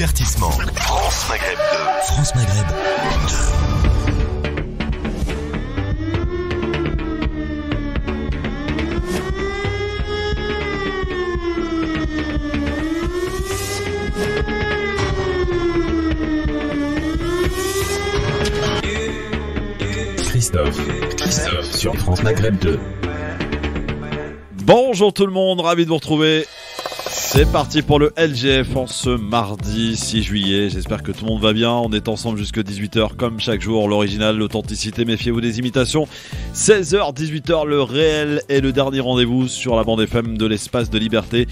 Divertissement. France Maghreb 2. France Maghreb 2. Christophe sur France Maghreb 2. Bonjour tout le monde, ravi de vous retrouver. C'est parti pour le LGF en ce mardi 6 juillet. J'espère que tout le monde va bien. On est ensemble jusque 18h comme chaque jour. L'original, l'authenticité, méfiez-vous des imitations. 16h, 18h, le réel est le dernier rendez-vous sur la bande FM de l'espace de liberté.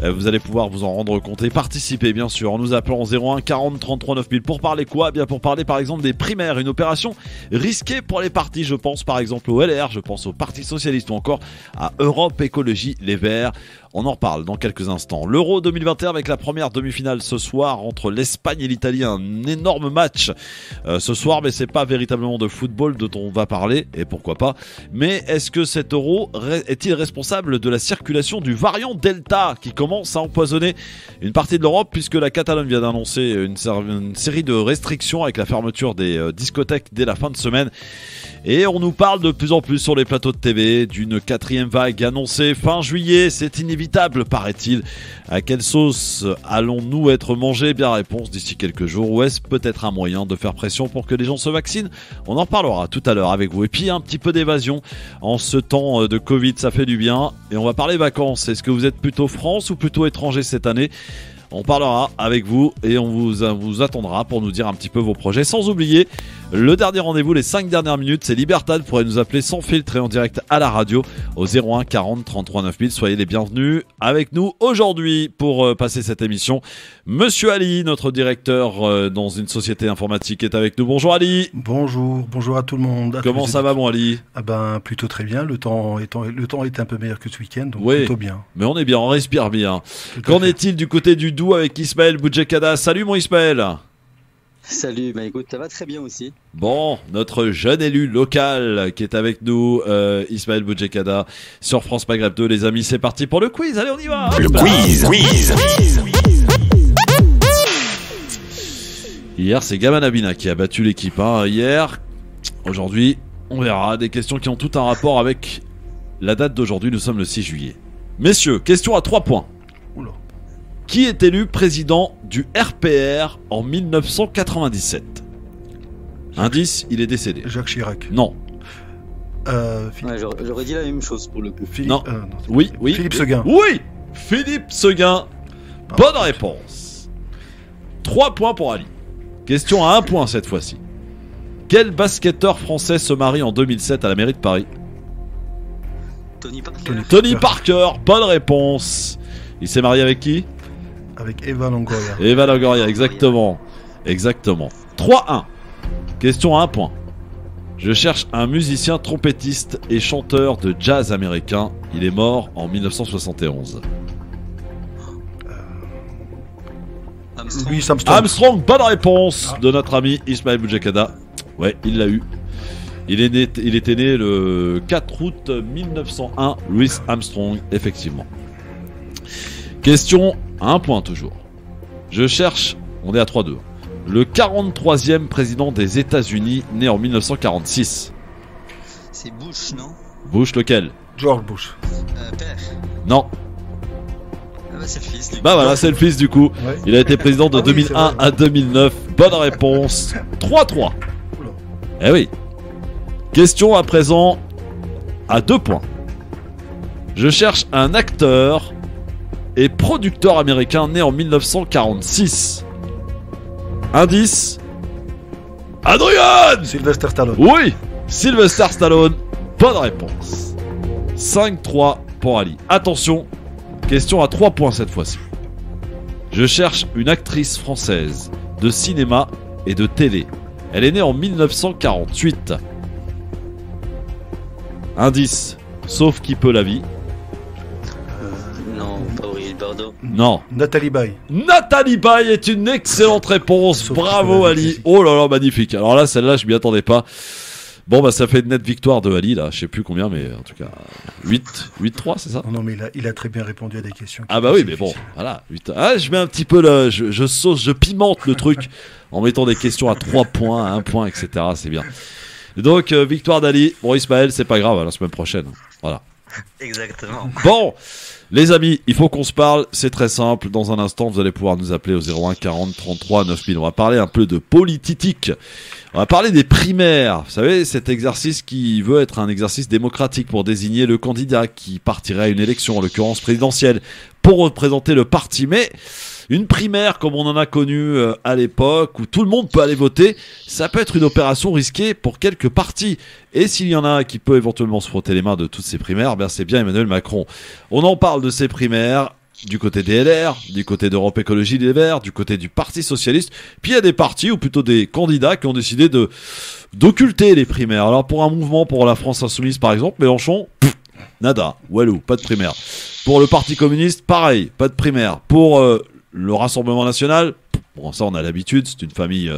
Vous allez pouvoir vous en rendre compte et participer bien sûr en nous appelant au 01 40 33 9000. Pour parler quoi ? Bien pour parler par exemple des primaires. Une opération risquée pour les partis. Je pense par exemple au LR, je pense au Parti Socialiste ou encore à Europe Écologie Les Verts. On en reparle dans quelques instants. L'Euro 2021 avec la première demi-finale ce soir entre l'Espagne et l'Italie. Un énorme match ce soir, mais c'est pas véritablement de football dont on va parler, et pourquoi pas. Mais est-ce que cet Euro est-il responsable de la circulation du variant Delta qui commence à empoisonner une partie de l'Europe, puisque la Catalogne vient d'annoncer une série de restrictions avec la fermeture des discothèques dès la fin de semaine. Et on nous parle de plus en plus sur les plateaux de TV d'une quatrième vague annoncée fin juillet. C'est inévitable, paraît-il. À quelle sauce allons-nous être mangés ? Bien, réponse d'ici quelques jours. Ou est-ce peut-être un moyen de faire pression pour que les gens se vaccinent ? On en parlera tout à l'heure avec vous. Et puis un petit peu d'évasion en ce temps de Covid, ça fait du bien. Et on va parler vacances. Est-ce que vous êtes plutôt France ou plutôt étranger cette année ? On parlera avec vous et on vous attendra pour nous dire un petit peu vos projets. Sans oublier le dernier rendez-vous, les 5 dernières minutes, c'est Libertad. Vous pourrez nous appeler sans filtre et en direct à la radio au 01 40 33 9000. Soyez les bienvenus avec nous aujourd'hui pour passer cette émission. Monsieur Ali, notre directeur dans une société informatique, est avec nous. Bonjour Ali. Bonjour à tout le monde. Comment ça va mon Ali ? Ah ben plutôt très bien. Le temps est un peu meilleur que ce week-end, donc oui, plutôt bien. Mais on est bien, on respire bien. Qu'en est-il du côté du Doubs avec Ismaël Boudjekada ? Salut mon Ismaël. Salut, bah écoute, ça va très bien aussi. Bon, notre jeune élu local qui est avec nous, Ismaël Boudjekada, sur France Maghreb 2, les amis, c'est parti pour le quiz. Allez, on y va. Le quiz. Hier, c'est Gaman Abina qui a battu l'équipe. Hier, aujourd'hui, on verra des questions qui ont tout un rapport avec la date d'aujourd'hui. Nous sommes le 6 juillet. Messieurs, question à 3 points. Oula. Qui est élu président du RPR en 1997 ? Indice, il est décédé. Jacques Chirac. Non. Ouais, j'aurais dit la même chose pour le coup. Non. Oui. Philippe Seguin. Oui, Philippe Seguin. Bonne réponse. 3 points pour Ali. Question à 1 point cette fois-ci. Quel basketteur français se marie en 2007 à la mairie de Paris ? Tony Parker. Bonne réponse. Il s'est marié avec qui ? Avec Eva Longoria. Eva Longoria, exactement. 3-1. Question à 1 point. Je cherche un musicien trompettiste et chanteur de jazz américain. Il est mort en 1971. Louis Armstrong. Bonne réponse de notre ami Ismaël Boudjekada. Ouais, il l'a eu. Il était né le 4 août 1901. Louis Armstrong, effectivement. Question à 1 point toujours. Je cherche, on est à 3-2. Le 43e président des États-Unis, né en 1946. C'est Bush, non ? Bush lequel ? George Bush. Père. Non. Ah bah c'est le fils du coup. Bah voilà, c'est le fils du coup. Ouais. Il a été président de 2001 à 2009. Bonne réponse. 3-3. Oula. Eh oui. Question à présent à 2 points. Je cherche un acteur et producteur américain né en 1946. Indice. Adrian. Sylvester Stallone. Oui, Sylvester Stallone. Bonne réponse. 5-3 pour Ali. Attention, question à 3 points cette fois-ci. Je cherche une actrice française de cinéma et de télé. Elle est née en 1948. Indice, sauf qui peut la vie. Non, pas Brigitte Bardot. Non. Nathalie Baye. Nathalie Baye est une excellente réponse. Sauf Bravo que- Ali. Oh là là, magnifique. Alors là, celle-là, je m'y attendais pas. Bon, bah ça fait une nette victoire de Ali, là. Je sais plus combien, mais en tout cas, 8-3, c'est ça? Non, mais il a très bien répondu à des questions. Ah bah oui, mais bon, voilà. Je mets un petit peu là, je sauce, je pimente le truc en mettant des questions à 3 points, à 1 point, etc. C'est bien. Donc, victoire d'Ali. Bon, Ismaël, c'est pas grave, à la semaine prochaine. Voilà. Exactement. Bon, les amis, il faut qu'on se parle, c'est très simple. Dans un instant, vous allez pouvoir nous appeler au 01 40 33 9000. On va parler un peu de politique. On va parler des primaires. Vous savez, cet exercice qui veut être un exercice démocratique pour désigner le candidat qui partirait à une élection, en l'occurrence présidentielle, pour représenter le parti. Mais une primaire, comme on en a connu à l'époque, où tout le monde peut aller voter, ça peut être une opération risquée pour quelques partis. Et s'il y en a un qui peut éventuellement se frotter les mains de toutes ces primaires, ben c'est bien Emmanuel Macron. On en parle de ces primaires du côté des LR, du côté d'Europe Écologie Les Verts, du côté du Parti Socialiste. Puis il y a des partis, ou plutôt des candidats, qui ont décidé d'occulter les primaires. Alors pour un mouvement, pour la France Insoumise par exemple, Mélenchon, nada, walou, pas de primaire. Pour le Parti communiste, pareil, pas de primaire. Pour le Rassemblement National, bon ça on a l'habitude, c'est une famille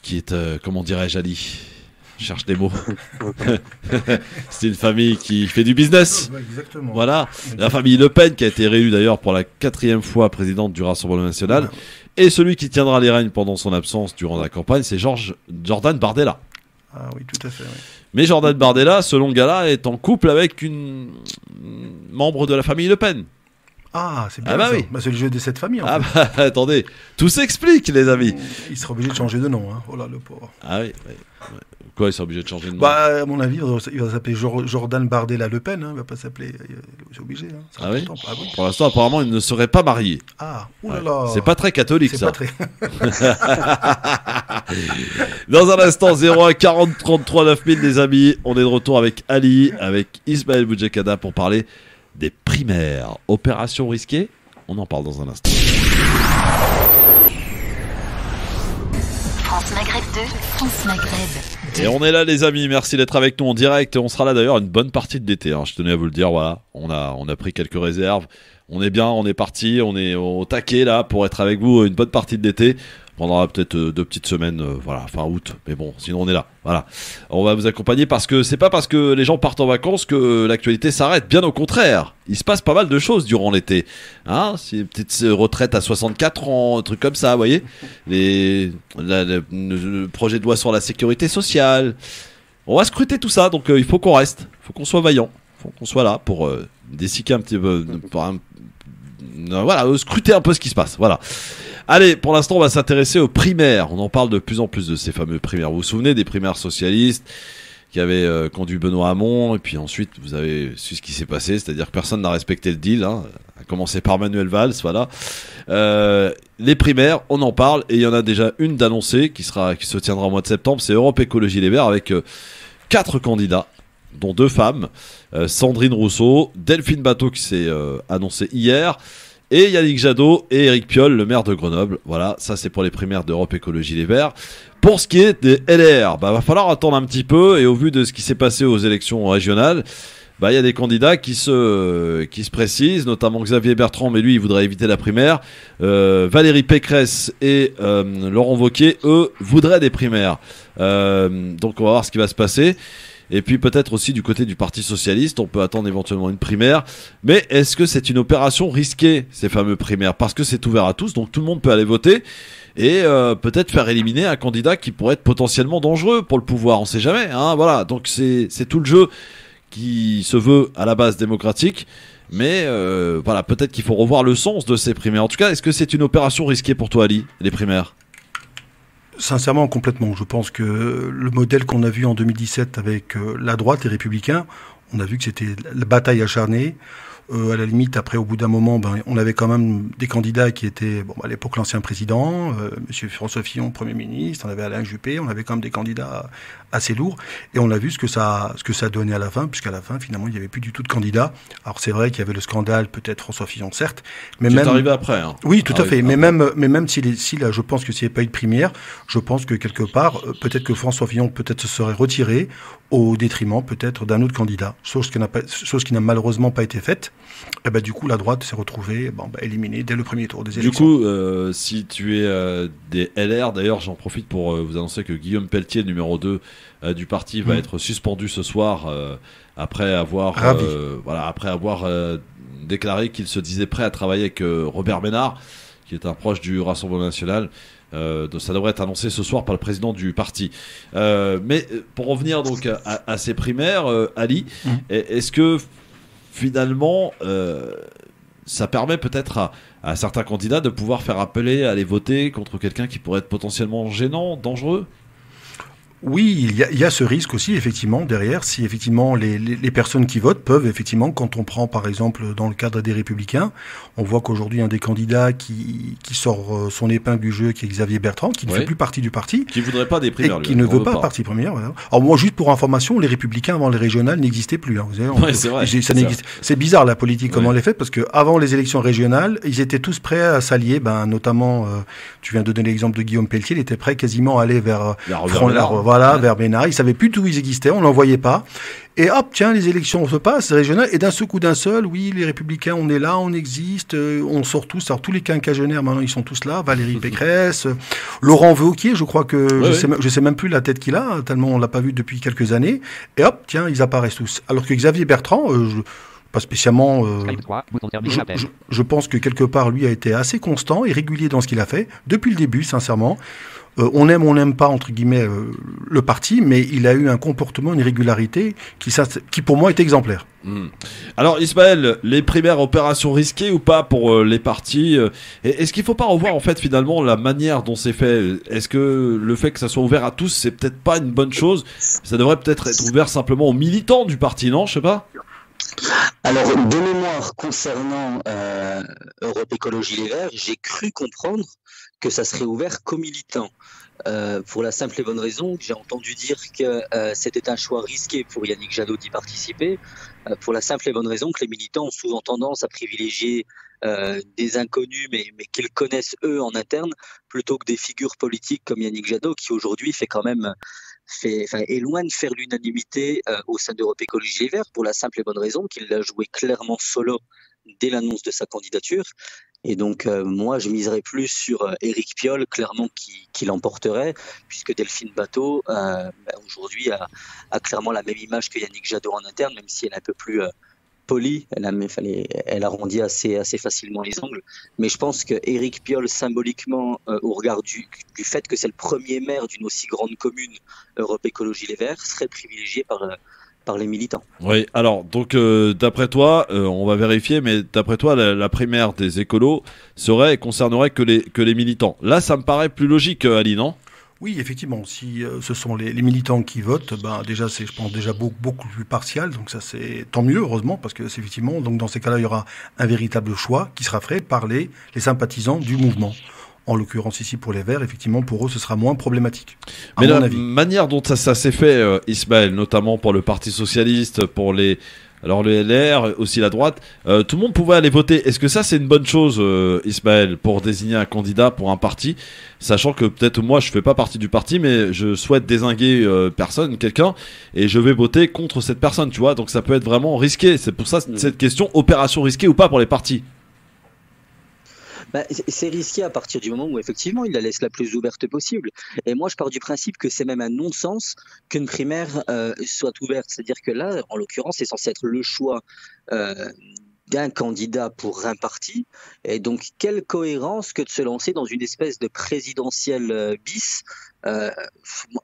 qui est, comment dirais-je, Ali, je cherche des mots. C'est une famille qui fait du business. Exactement. Voilà. La famille Le Pen, qui a été réélue d'ailleurs pour la 4e fois présidente du Rassemblement National. Ouais. Et celui qui tiendra les rênes pendant son absence durant la campagne, c'est Jordan Bardella. Ah oui, tout à fait. Oui. Mais Jordan Bardella, ce long gars-là, est en couple avec une membre de la famille Le Pen. Ah, c'est bien. Ah bah oui. Bah, c'est le jeu de cette famille. Ah bah attendez, tout s'explique, les amis. Il sera obligé de changer de nom. Hein. Oh là, le pauvre. Ah oui. Quoi, il sera obligé de changer de nom? Bah, à mon avis, il va s'appeler Jordan Bardella Le Pen. Hein. Il va pas s'appeler. C'est obligé. Hein. Ah oui. Pour l'instant, apparemment, il ne serait pas marié. Ah, oulala. Ouais. C'est pas très catholique, c'est ça. Pas très... Dans un instant, 01 40 33 9000, les amis. On est de retour avec Ali, avec Ismaël Boudjekada pour parler des primaires. Opération risquée? On en parle dans un instant. France Maghreb 2, France Maghreb 2. Et on est là, les amis, merci d'être avec nous en direct. On sera là d'ailleurs une bonne partie de l'été, hein. Je tenais à vous le dire, voilà. On a pris quelques réserves. On est bien, on est parti, on est au taquet là pour être avec vous une bonne partie de l'été. On prendra peut-être 2 petites semaines, voilà, fin août. Mais bon, sinon on est là, voilà. On va vous accompagner parce que c'est pas parce que les gens partent en vacances que l'actualité s'arrête. Bien au contraire, il se passe pas mal de choses durant l'été. Hein, c'est une petite retraite à 64 ans, un truc comme ça, vous voyez. Le projet de loi sur la sécurité sociale. On va scruter tout ça, donc il faut qu'on reste, il faut qu'on soit vaillant, il faut qu'on soit là pour déciquer un petit peu, voilà, scruter un peu ce qui se passe, voilà. Allez, pour l'instant, on va s'intéresser aux primaires. On en parle de plus en plus de ces fameux primaires. Vous vous souvenez des primaires socialistes qui avaient conduit Benoît Hamon, et puis ensuite, vous avez su ce qui s'est passé, c'est-à-dire que personne n'a respecté le deal, hein, à commencer par Manuel Valls, voilà. Les primaires, on en parle, et il y en a déjà une d'annoncée qui se tiendra au mois de septembre, c'est Europe Écologie Les Verts, avec 4 candidats, dont 2 femmes, Sandrine Rousseau, Delphine Bateau qui s'est annoncée hier, et Yannick Jadot et Éric Piolle, le maire de Grenoble. Voilà, ça c'est pour les primaires d'Europe Écologie Les Verts. Pour ce qui est des LR, va falloir attendre un petit peu, et au vu de ce qui s'est passé aux élections régionales, il y a des candidats qui se précisent, notamment Xavier Bertrand, mais lui il voudrait éviter la primaire. Valérie Pécresse et Laurent Wauquiez, eux, voudraient des primaires. Donc on va voir ce qui va se passer. Et puis peut-être aussi du côté du Parti Socialiste, on peut attendre éventuellement une primaire. Mais est-ce que c'est une opération risquée, ces fameux primaires? Parce que c'est ouvert à tous, donc tout le monde peut aller voter. Et peut-être faire éliminer un candidat qui pourrait être potentiellement dangereux pour le pouvoir, on sait jamais, hein, voilà. Donc c'est tout le jeu qui se veut à la base démocratique. Mais voilà, peut-être qu'il faut revoir le sens de ces primaires. En tout cas, est-ce que c'est une opération risquée pour toi, Ali, les primaires? Sincèrement, complètement. Je pense que le modèle qu'on a vu en 2017 avec la droite, les Républicains, on a vu que c'était la bataille acharnée. À la limite, après, au bout d'un moment, on avait quand même des candidats qui étaient, à l'époque, l'ancien président, Monsieur François Fillon, Premier ministre, on avait Alain Juppé, on avait quand même des candidats assez lourds, et on a vu ce que ça donnait à la fin, puisqu'à la fin, finalement, il n'y avait plus du tout de candidats. Alors c'est vrai qu'il y avait le scandale, peut-être François Fillon, certes, mais c'est arrivé après. Hein. Oui, tout à fait. Mais même si là, je pense que s'il n'y avait pas eu de primaire, je pense que quelque part, peut-être que François Fillon se serait retiré, au détriment peut-être d'un autre candidat, chose qui n'a malheureusement pas été faite. Et ben, du coup, la droite s'est retrouvée éliminée dès le premier tour des élections. Du coup, si tu es des LR, d'ailleurs j'en profite pour vous annoncer que Guillaume Pelletier, numéro 2 du parti, va être suspendu ce soir après avoir déclaré qu'il se disait prêt à travailler avec Robert Ménard, qui est un proche du Rassemblement National. Ça devrait être annoncé ce soir par le président du parti. Mais pour revenir donc à ces primaires, Ali, est-ce que finalement ça permet peut-être à certains candidats de pouvoir faire appeler à aller voter contre quelqu'un qui pourrait être potentiellement gênant, dangereux ? Oui, il y a ce risque aussi, effectivement, derrière, si effectivement les personnes qui votent peuvent, effectivement, quand on prend par exemple dans le cadre des Républicains, on voit qu'aujourd'hui un des candidats qui sort son épingle du jeu, qui est Xavier Bertrand, qui ne fait plus partie du parti. Qui voudrait pas des primaires, et qui ne veut pas partie première. Voilà. Alors moi, juste pour information, les Républicains avant les régionales n'existaient plus. Hein. Vous savez, c'est vrai. C'est bizarre la politique, comment elle est faite, parce que avant les élections régionales, ils étaient tous prêts à s'allier, notamment, tu viens de donner l'exemple de Guillaume Pelletier, il était prêt quasiment à aller vers vers Bénard. Ils savaient plus d'où ils existaient, on n'en voyait pas. Et hop, tiens, les élections se passent, régionales, et d'un seul coup, oui, les Républicains, on est là, on existe, on sort tous. Alors tous les quinquagénaires, maintenant, ils sont tous là. Valérie Pécresse, Laurent Wauquiez, je crois que je sais même plus la tête qu'il a, tellement on l'a pas vu depuis quelques années. Et hop, tiens, ils apparaissent tous. Alors que Xavier Bertrand, pas spécialement. Je pense que quelque part, lui a été assez constant et régulier dans ce qu'il a fait depuis le début, sincèrement. On aime, on n'aime pas, entre guillemets, le parti, mais il a eu un comportement, une régularité qui pour moi est exemplaire. Alors Ismaël, les primaires, opérations risquées ou pas pour les partis, est-ce qu'il ne faut pas revoir en fait finalement la manière dont c'est fait? Est-ce que le fait que ça soit ouvert à tous, c'est peut-être pas une bonne chose? Ça devrait peut-être être ouvert simplement aux militants du parti, non? Je sais pas. Alors, de mémoire, concernant Europe Écologie Les Verts, j'ai cru comprendre que ça serait ouvert qu'aux militants. Pour la simple et bonne raison que j'ai entendu dire que c'était un choix risqué pour Yannick Jadot d'y participer, pour la simple et bonne raison que les militants ont souvent tendance à privilégier des inconnus, mais qu'ils connaissent eux en interne, plutôt que des figures politiques comme Yannick Jadot, qui aujourd'hui est loin de faire l'unanimité au sein d'Europe Écologie Les Verts, pour la simple et bonne raison qu'il l'a joué clairement solo dès l'annonce de sa candidature. Et donc, moi, je miserais plus sur Éric Piolle, clairement, qui l'emporterait, puisque Delphine Batho, aujourd'hui, a clairement la même image que Yannick Jadot en interne, même si elle est un peu plus polie, elle arrondit assez facilement les angles. Mais je pense que Éric Piolle, symboliquement, au regard du fait que c'est le premier maire d'une aussi grande commune, Europe Écologie Les Verts, serait privilégié par les militants. Oui, alors, donc, d'après toi, on va vérifier, mais d'après toi, la primaire des écolos concernerait que les militants. Là, ça me paraît plus logique, Ali, non ? Oui, effectivement, si ce sont les militants qui votent, déjà c'est, je pense, déjà beaucoup plus partial, donc ça c'est tant mieux, heureusement, parce que c'est effectivement, donc dans ces cas-là, il y aura un véritable choix qui sera fait par les sympathisants du mouvement. En l'occurrence ici pour les Verts, effectivement, pour eux, ce sera moins problématique. Mais la manière dont ça s'est fait, Ismaël, notamment pour le Parti Socialiste, pour les LR, aussi la droite, tout le monde pouvait aller voter. Est-ce que ça, c'est une bonne chose, Ismaël, pour désigner un candidat pour un parti, sachant que peut-être moi, je fais pas partie du parti, mais je souhaite dézinguer quelqu'un, et je vais voter contre cette personne, tu vois. Donc ça peut être vraiment risqué. C'est pour ça cette question, opération risquée ou pas pour les partis. C'est risqué à partir du moment où effectivement il la laisse la plus ouverte possible. Et moi je pars du principe que c'est même un non-sens qu'une primaire soit ouverte. C'est-à-dire que là, en l'occurrence, c'est censé être le choix d'un candidat pour un parti. Et donc quelle cohérence que de se lancer dans une espèce de présidentielle bis.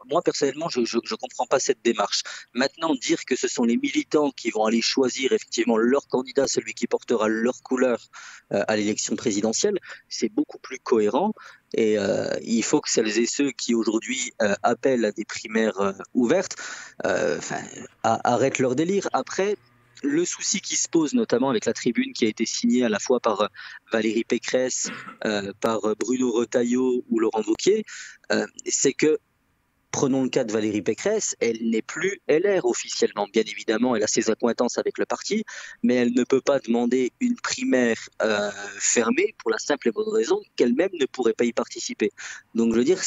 Moi personnellement je comprends pas cette démarche. Maintenant, dire que ce sont les militants qui vont aller choisir effectivement leur candidat, celui qui portera leur couleur à l'élection présidentielle, c'est beaucoup plus cohérent. Et il faut que celles et ceux qui aujourd'hui appellent à des primaires ouvertes arrêtent leur délire. Après, le souci qui se pose notamment avec la tribune qui a été signée à la fois par Valérie Pécresse, par Bruno Retailleau ou Laurent Wauquiez, c'est que, prenons le cas de Valérie Pécresse, elle n'est plus LR officiellement. Bien évidemment, elle a ses accointances avec le parti, mais elle ne peut pas demander une primaire fermée pour la simple et bonne raison qu'elle-même ne pourrait pas y participer. Donc je veux dire,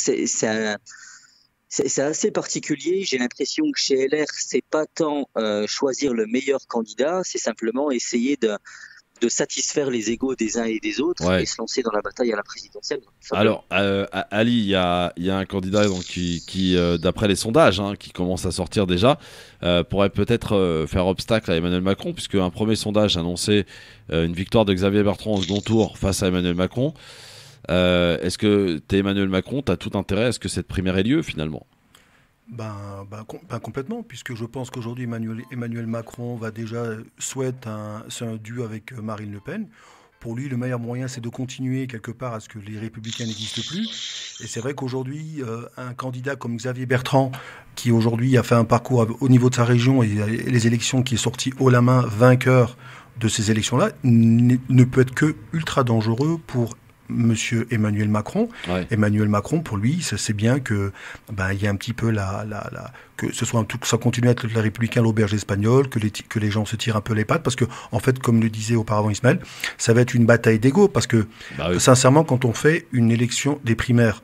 C'est assez particulier. J'ai l'impression que chez LR, c'est pas tant choisir le meilleur candidat, c'est simplement essayer de satisfaire les égos des uns et des autres et se lancer dans la bataille à la présidentielle. Alors, Ali, il y a un candidat donc, qui d'après les sondages, qui commence à sortir déjà, pourrait peut-être faire obstacle à Emmanuel Macron, puisque un premier sondage annonçait une victoire de Xavier Bertrand au second tour face à Emmanuel Macron. Est-ce que t'es Emmanuel Macron, t'as tout intérêt à ce que cette primaire ait lieu finalement? Complètement, puisque je pense qu'aujourd'hui Emmanuel Macron souhaite un duo avec Marine Le Pen. Pour lui, le meilleur moyen, c'est de continuer quelque part à ce que les Républicains n'existent plus. Et c'est vrai qu'aujourd'hui, un candidat comme Xavier Bertrand, qui aujourd'hui a fait un parcours au niveau de sa région et les élections, qui est sorti haut la main vainqueur de ces élections-là, ne peut être que ultra dangereux pour Monsieur Emmanuel Macron. Ouais. Emmanuel Macron, pour lui, c'est bien que il y a un petit peu que ce soit ça continue à être le républicain, l'auberge espagnole, que les gens se tirent un peu les pattes, parce que en fait, comme le disait auparavant Ismaël, ça va être une bataille d'ego, parce que sincèrement, quand on fait une élection des primaires,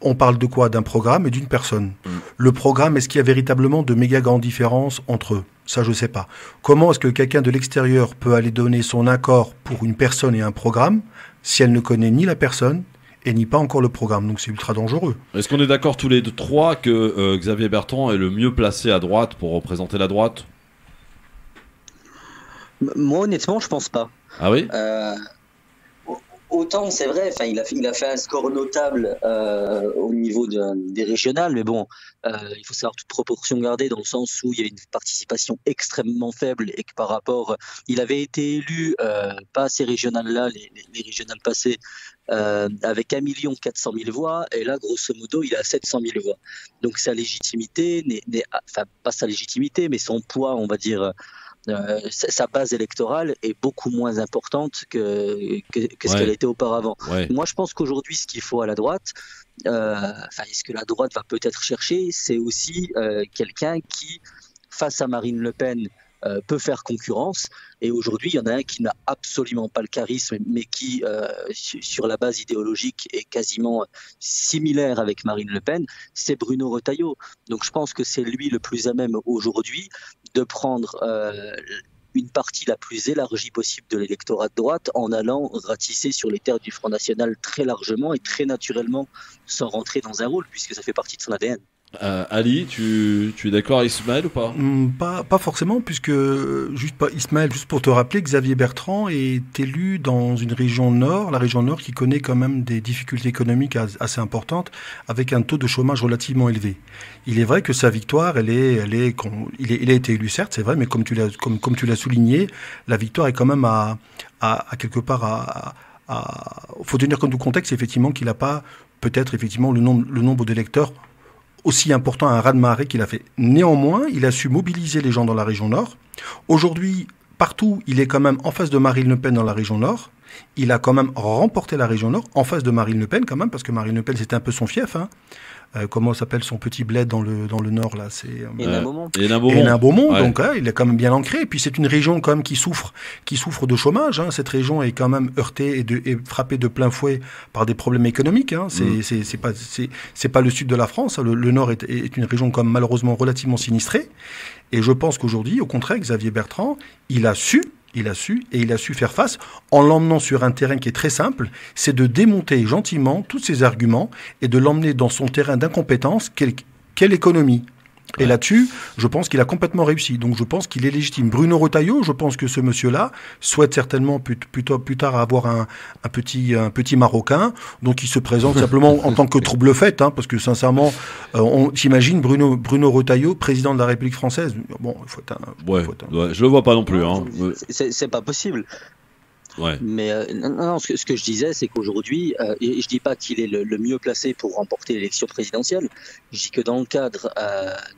on parle de quoi? D'un programme et d'une personne. Le programme, est-ce qu'il y a véritablement de méga grandes différences entre eux? Ça, je sais pas. Comment est-ce que quelqu'un de l'extérieur peut aller donner son accord pour une personne et un programme si elle ne connaît ni la personne et ni pas encore le programme? Donc c'est ultra dangereux. Est-ce qu'on est d'accord tous les trois que Xavier Bertrand est le mieux placé à droite pour représenter la droite? Moi, honnêtement, je pense pas. Ah oui? Autant, c'est vrai, il a fait un score notable au niveau des régionales, mais bon, il faut savoir toute proportion garder dans le sens où il y avait une participation extrêmement faible et que par rapport, il avait été élu, pas ces régionales-là, les régionales passées, avec 1 400 000 voix, et là, grosso modo, il a 700 000 voix. Donc sa légitimité, pas sa légitimité, mais son poids, on va dire, sa base électorale est beaucoup moins importante que ce qu'elle était auparavant. Ouais. Moi, je pense qu'aujourd'hui, ce qu'il faut à la droite, ce que la droite va peut-être chercher, c'est aussi quelqu'un qui, face à Marine Le Pen, peut faire concurrence. Et aujourd'hui, il y en a un qui n'a absolument pas le charisme, mais qui, sur la base idéologique, est quasiment similaire avec Marine Le Pen, c'est Bruno Retailleau. Donc je pense que c'est lui le plus à même aujourd'hui de prendre une partie la plus élargie possible de l'électorat de droite en allant ratisser sur les terres du Front National très largement et très naturellement, sans rentrer dans un rôle, puisque ça fait partie de son ADN. Ali, tu es d'accord avec Ismaël ou pas? Pas forcément, puisque Ismaël, juste pour te rappeler, Xavier Bertrand est élu dans une région nord, la région nord qui connaît quand même des difficultés économiques assez importantes, avec un taux de chômage relativement élevé. Il est vrai que sa victoire, il a été élu certes, c'est vrai, mais comme tu l'as souligné, la victoire est quand même à quelque part faut tenir compte du contexte, effectivement, qu'il n'a pas peut-être effectivement le nombre d'électeurs aussi important, un raz-de-marée qu'il a fait. Néanmoins, il a su mobiliser les gens dans la région nord. Aujourd'hui, partout, il est quand même en face de Marine Le Pen dans la région nord. Il a quand même remporté la région nord en face de Marine Le Pen quand même, parce que Marine Le Pen, c'était un peu son fief. Comment s'appelle son petit bled dans le nord là, c'est Hénin-Beaumont. Ouais. Donc il est quand même bien ancré. Et puis c'est une région quand même qui souffre de chômage. Cette région est quand même heurtée et frappée de plein fouet par des problèmes économiques. C'est pas le sud de la France. Le nord est une région quand même malheureusement relativement sinistrée. Et je pense qu'aujourd'hui, au contraire, Xavier Bertrand, il a su faire face en l'emmenant sur un terrain qui est très simple, c'est de démonter gentiment tous ses arguments et de l'emmener dans son terrain d'incompétence, quelle économie. Et là-dessus, je pense qu'il a complètement réussi. Donc je pense qu'il est légitime. Bruno Retailleau, je pense que ce monsieur-là souhaite certainement plus tard avoir un petit Marocain. Donc il se présente simplement en tant que trouble-fête, parce que sincèrement, on s'imagine Bruno Retailleau, président de la République française. Bon, Je le vois pas non plus. C'est pas possible. Ouais. Mais non, ce que je disais, c'est qu'aujourd'hui, et je dis pas qu'il est le mieux placé pour remporter l'élection présidentielle. Je dis que dans le cadre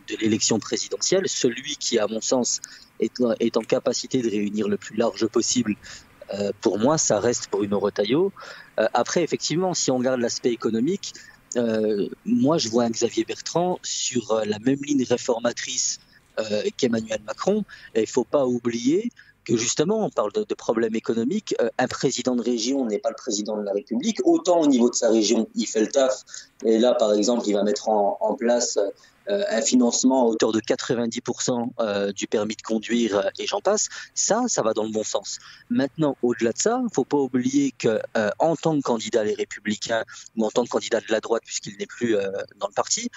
de l'élection présidentielle, celui qui, à mon sens, est en capacité de réunir le plus large possible, pour moi, ça reste Bruno Retailleau. Après, effectivement, si on regarde l'aspect économique, moi, je vois un Xavier Bertrand sur la même ligne réformatrice qu'Emmanuel Macron. Et il faut pas oublier que justement, on parle de problèmes économiques. Un président de région n'est pas le président de la République. Autant au niveau de sa région, il fait le taf. Et là, par exemple, il va mettre en place un financement à hauteur de 90% du permis de conduire et j'en passe. Ça va dans le bon sens. Maintenant, au-delà de ça, il ne faut pas oublier que en tant que candidat Les Républicains ou en tant que candidat de la droite, puisqu'il n'est plus dans le parti,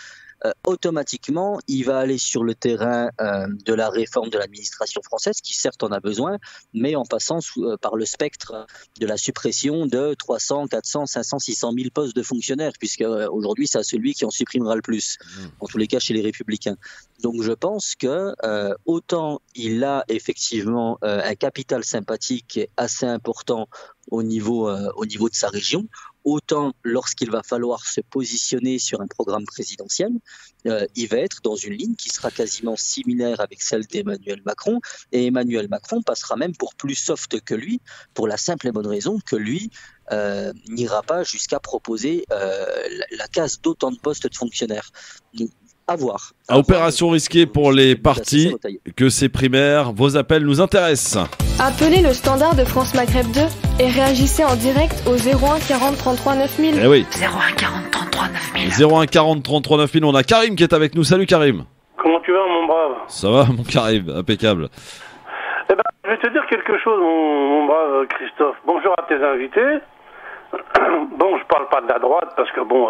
automatiquement, il va aller sur le terrain de la réforme de l'administration française, qui certes en a besoin, mais en passant par le spectre de la suppression de 300, 400, 500, 600 000 postes de fonctionnaires, puisque aujourd'hui, c'est celui qui en supprimera le plus, en tous les cas chez les Républicains. Donc je pense que autant il a effectivement un capital sympathique assez important au niveau de sa région, autant lorsqu'il va falloir se positionner sur un programme présidentiel, il va être dans une ligne qui sera quasiment similaire avec celle d'Emmanuel Macron, et Emmanuel Macron passera même pour plus soft que lui, pour la simple et bonne raison que lui n'ira pas jusqu'à proposer la casse d'autant de postes de fonctionnaires. Donc, à voir. Opération risquée pour les partis, que ces primaires, vos appels nous intéressent. Appelez le standard de France Maghreb 2 et réagissez en direct au 01 40 33 9000. Eh oui. 01 40 33 9000. 01 40 33 9000, on a Karim qui est avec nous. Salut Karim. Comment tu vas, mon brave? Ça va, mon Karim, impeccable. Eh ben, je vais te dire quelque chose, mon brave Christophe. Bonjour à tes invités. Bon, je parle pas de la droite parce que bon,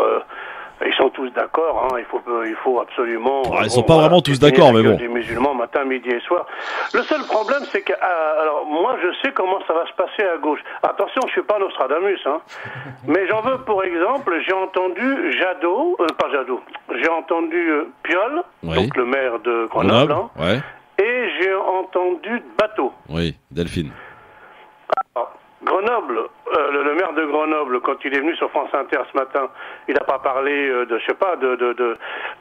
ils sont tous d'accord. Hein, il faut absolument. Ils sont pas vraiment tous d'accord, mais bon. Les musulmans matin, midi et soir. Le seul problème, c'est que alors moi, je sais comment ça va se passer à gauche. Attention, je suis pas Nostradamus, hein. Mais j'en veux pour exemple, j'ai entendu j'ai entendu Piolle, Oui. donc le maire de Grenoble, hein, ouais. et j'ai entendu Bateau. Oui, Delphine. Alors, Grenoble, le maire de Grenoble, quand il est venu sur France Inter ce matin, il n'a pas parlé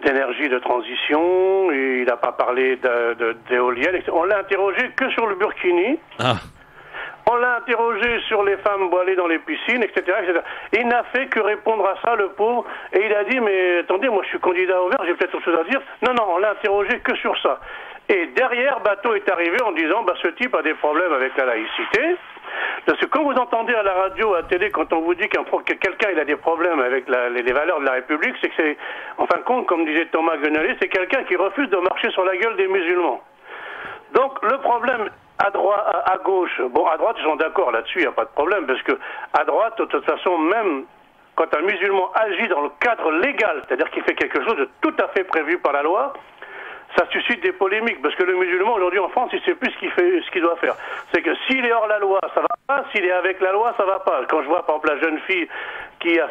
d'énergie de transition, il n'a pas parlé d'éoliennes, etc. On l'a interrogé que sur le burkini. Ah. On l'a interrogé sur les femmes voilées dans les piscines, etc., etc. Il n'a fait que répondre à ça, le pauvre, et il a dit, mais attendez, moi je suis candidat au vert, j'ai peut-être autre chose à dire. Non, on l'a interrogé que sur ça. Et derrière, Bateau est arrivé en disant, ce type a des problèmes avec la laïcité. Parce que quand vous entendez à la radio, à la télé, quand on vous dit que quelqu'un il a des problèmes avec les valeurs de la République, c'est que c'est, en fin de compte, comme disait Thomas Guenelé, c'est quelqu'un qui refuse de marcher sur la gueule des musulmans. Donc le problème à gauche, bon à droite ils sont d'accord là-dessus, il n'y a pas de problème, parce que à droite, de toute façon, même quand un musulman agit dans le cadre légal, c'est-à-dire qu'il fait quelque chose de tout à fait prévu par la loi, ça suscite des polémiques, parce que le musulman aujourd'hui en France, il ne sait plus ce qu'il doit faire. C'est que s'il est hors la loi, ça va pas, s'il est avec la loi, ça va pas. Quand je vois par exemple la jeune fille qui a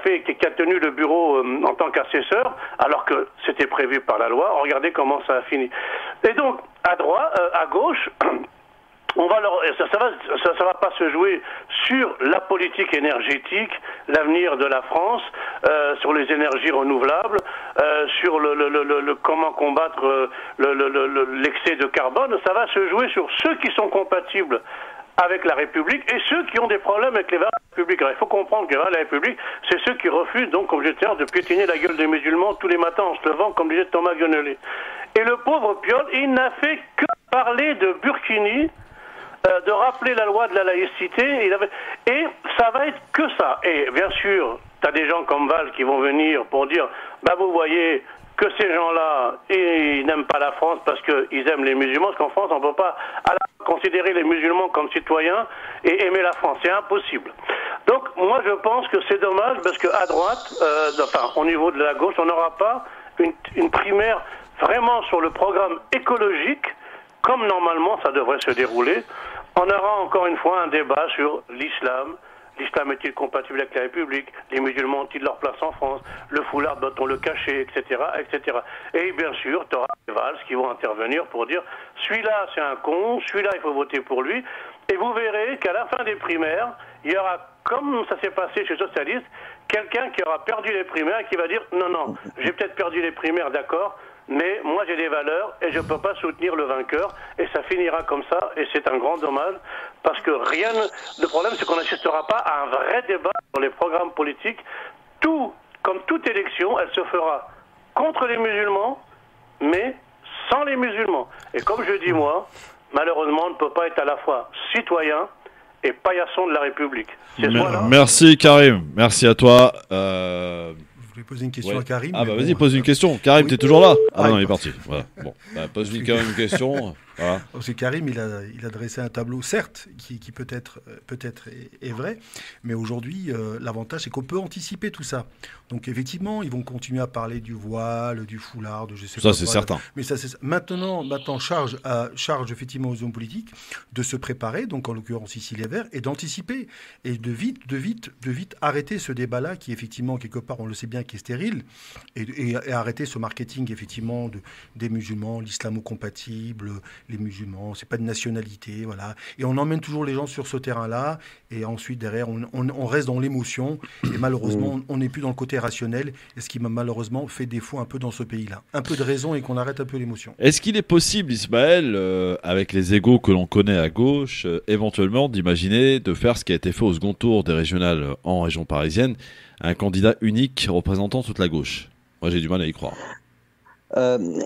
tenu le bureau en tant qu'assesseur, alors que c'était prévu par la loi, regardez comment ça a fini. Et donc, à gauche, ça va pas se jouer sur la politique énergétique, l'avenir de la France, sur les énergies renouvelables, sur le comment combattre l'excès de carbone. Ça va se jouer sur ceux qui sont compatibles avec la République et ceux qui ont des problèmes avec les valeurs de la République. Alors, il faut comprendre que les valeurs de la République, c'est ceux qui refusent, donc, comme je disais, de piétiner la gueule des musulmans tous les matins en se levant, comme disait Thomas Guenelé. Et le pauvre Piolle, il n'a fait que parler de burkini, de rappeler la loi de la laïcité, et ça va être que ça. Et bien sûr, tu as des gens comme Val qui vont venir pour dire, vous voyez que ces gens-là, ils n'aiment pas la France parce qu'ils aiment les musulmans, parce qu'en France, on ne peut pas considérer les musulmans comme citoyens et aimer la France. C'est impossible. Donc, moi, je pense que c'est dommage parce qu'à droite, au niveau de la gauche, on n'aura pas une primaire vraiment sur le programme écologique, comme normalement ça devrait se dérouler. On aura encore une fois un débat sur l'islam. L'islam est-il compatible avec la République? Les musulmans ont-ils leur place en France? Le foulard doit-on le cacher, etc., etc. Et bien sûr, tu auras des Valls qui vont intervenir pour dire celui-là c'est un con, celui-là il faut voter pour lui. Et vous verrez qu'à la fin des primaires, il y aura, comme ça s'est passé chez les socialistes, quelqu'un qui aura perdu les primaires et qui va dire non, j'ai peut-être perdu les primaires, d'accord, mais moi j'ai des valeurs et je ne peux pas soutenir le vainqueur, et ça finira comme ça, et c'est un grand dommage, parce que le problème c'est qu'on n'assistera pas à un vrai débat sur les programmes politiques. Comme toute élection, elle se fera contre les musulmans, mais sans les musulmans. Et comme je dis moi, malheureusement, ne peut pas être à la fois citoyen et paillasson de la République. Merci Karim, merci à toi. Je voulais poser une question à Karim. Ah bah vas-y, pose une question. Karim, t'es toujours là? Ah non, il est parti. Voilà. Bon, pose quand même une question. Voilà. Parce que Karim, il a dressé un tableau, certes, qui peut-être est vrai, mais aujourd'hui, l'avantage, c'est qu'on peut anticiper tout ça. Donc effectivement, ils vont continuer à parler du voile, du foulard, de je sais pas. Ça, c'est certain. Mais ça, c'est maintenant, charge effectivement aux hommes politiques de se préparer, donc en l'occurrence ici les Verts, et d'anticiper et de vite arrêter ce débat-là qui effectivement quelque part, on le sait bien, qui est stérile, et arrêter ce marketing effectivement des musulmans, l'islamo-compatible. Les musulmans, c'est pas de nationalité, voilà. Et on emmène toujours les gens sur ce terrain-là, et ensuite derrière, on reste dans l'émotion, et malheureusement, on n'est plus dans le côté rationnel, et ce qui m'a malheureusement fait défaut un peu dans ce pays-là. Un peu de raison et qu'on arrête un peu l'émotion. Est-ce qu'il est possible, Ismaël, avec les égos que l'on connaît à gauche, éventuellement d'imaginer de faire ce qui a été fait au second tour des régionales en région parisienne, un candidat unique représentant toute la gauche? Moi, j'ai du mal à y croire.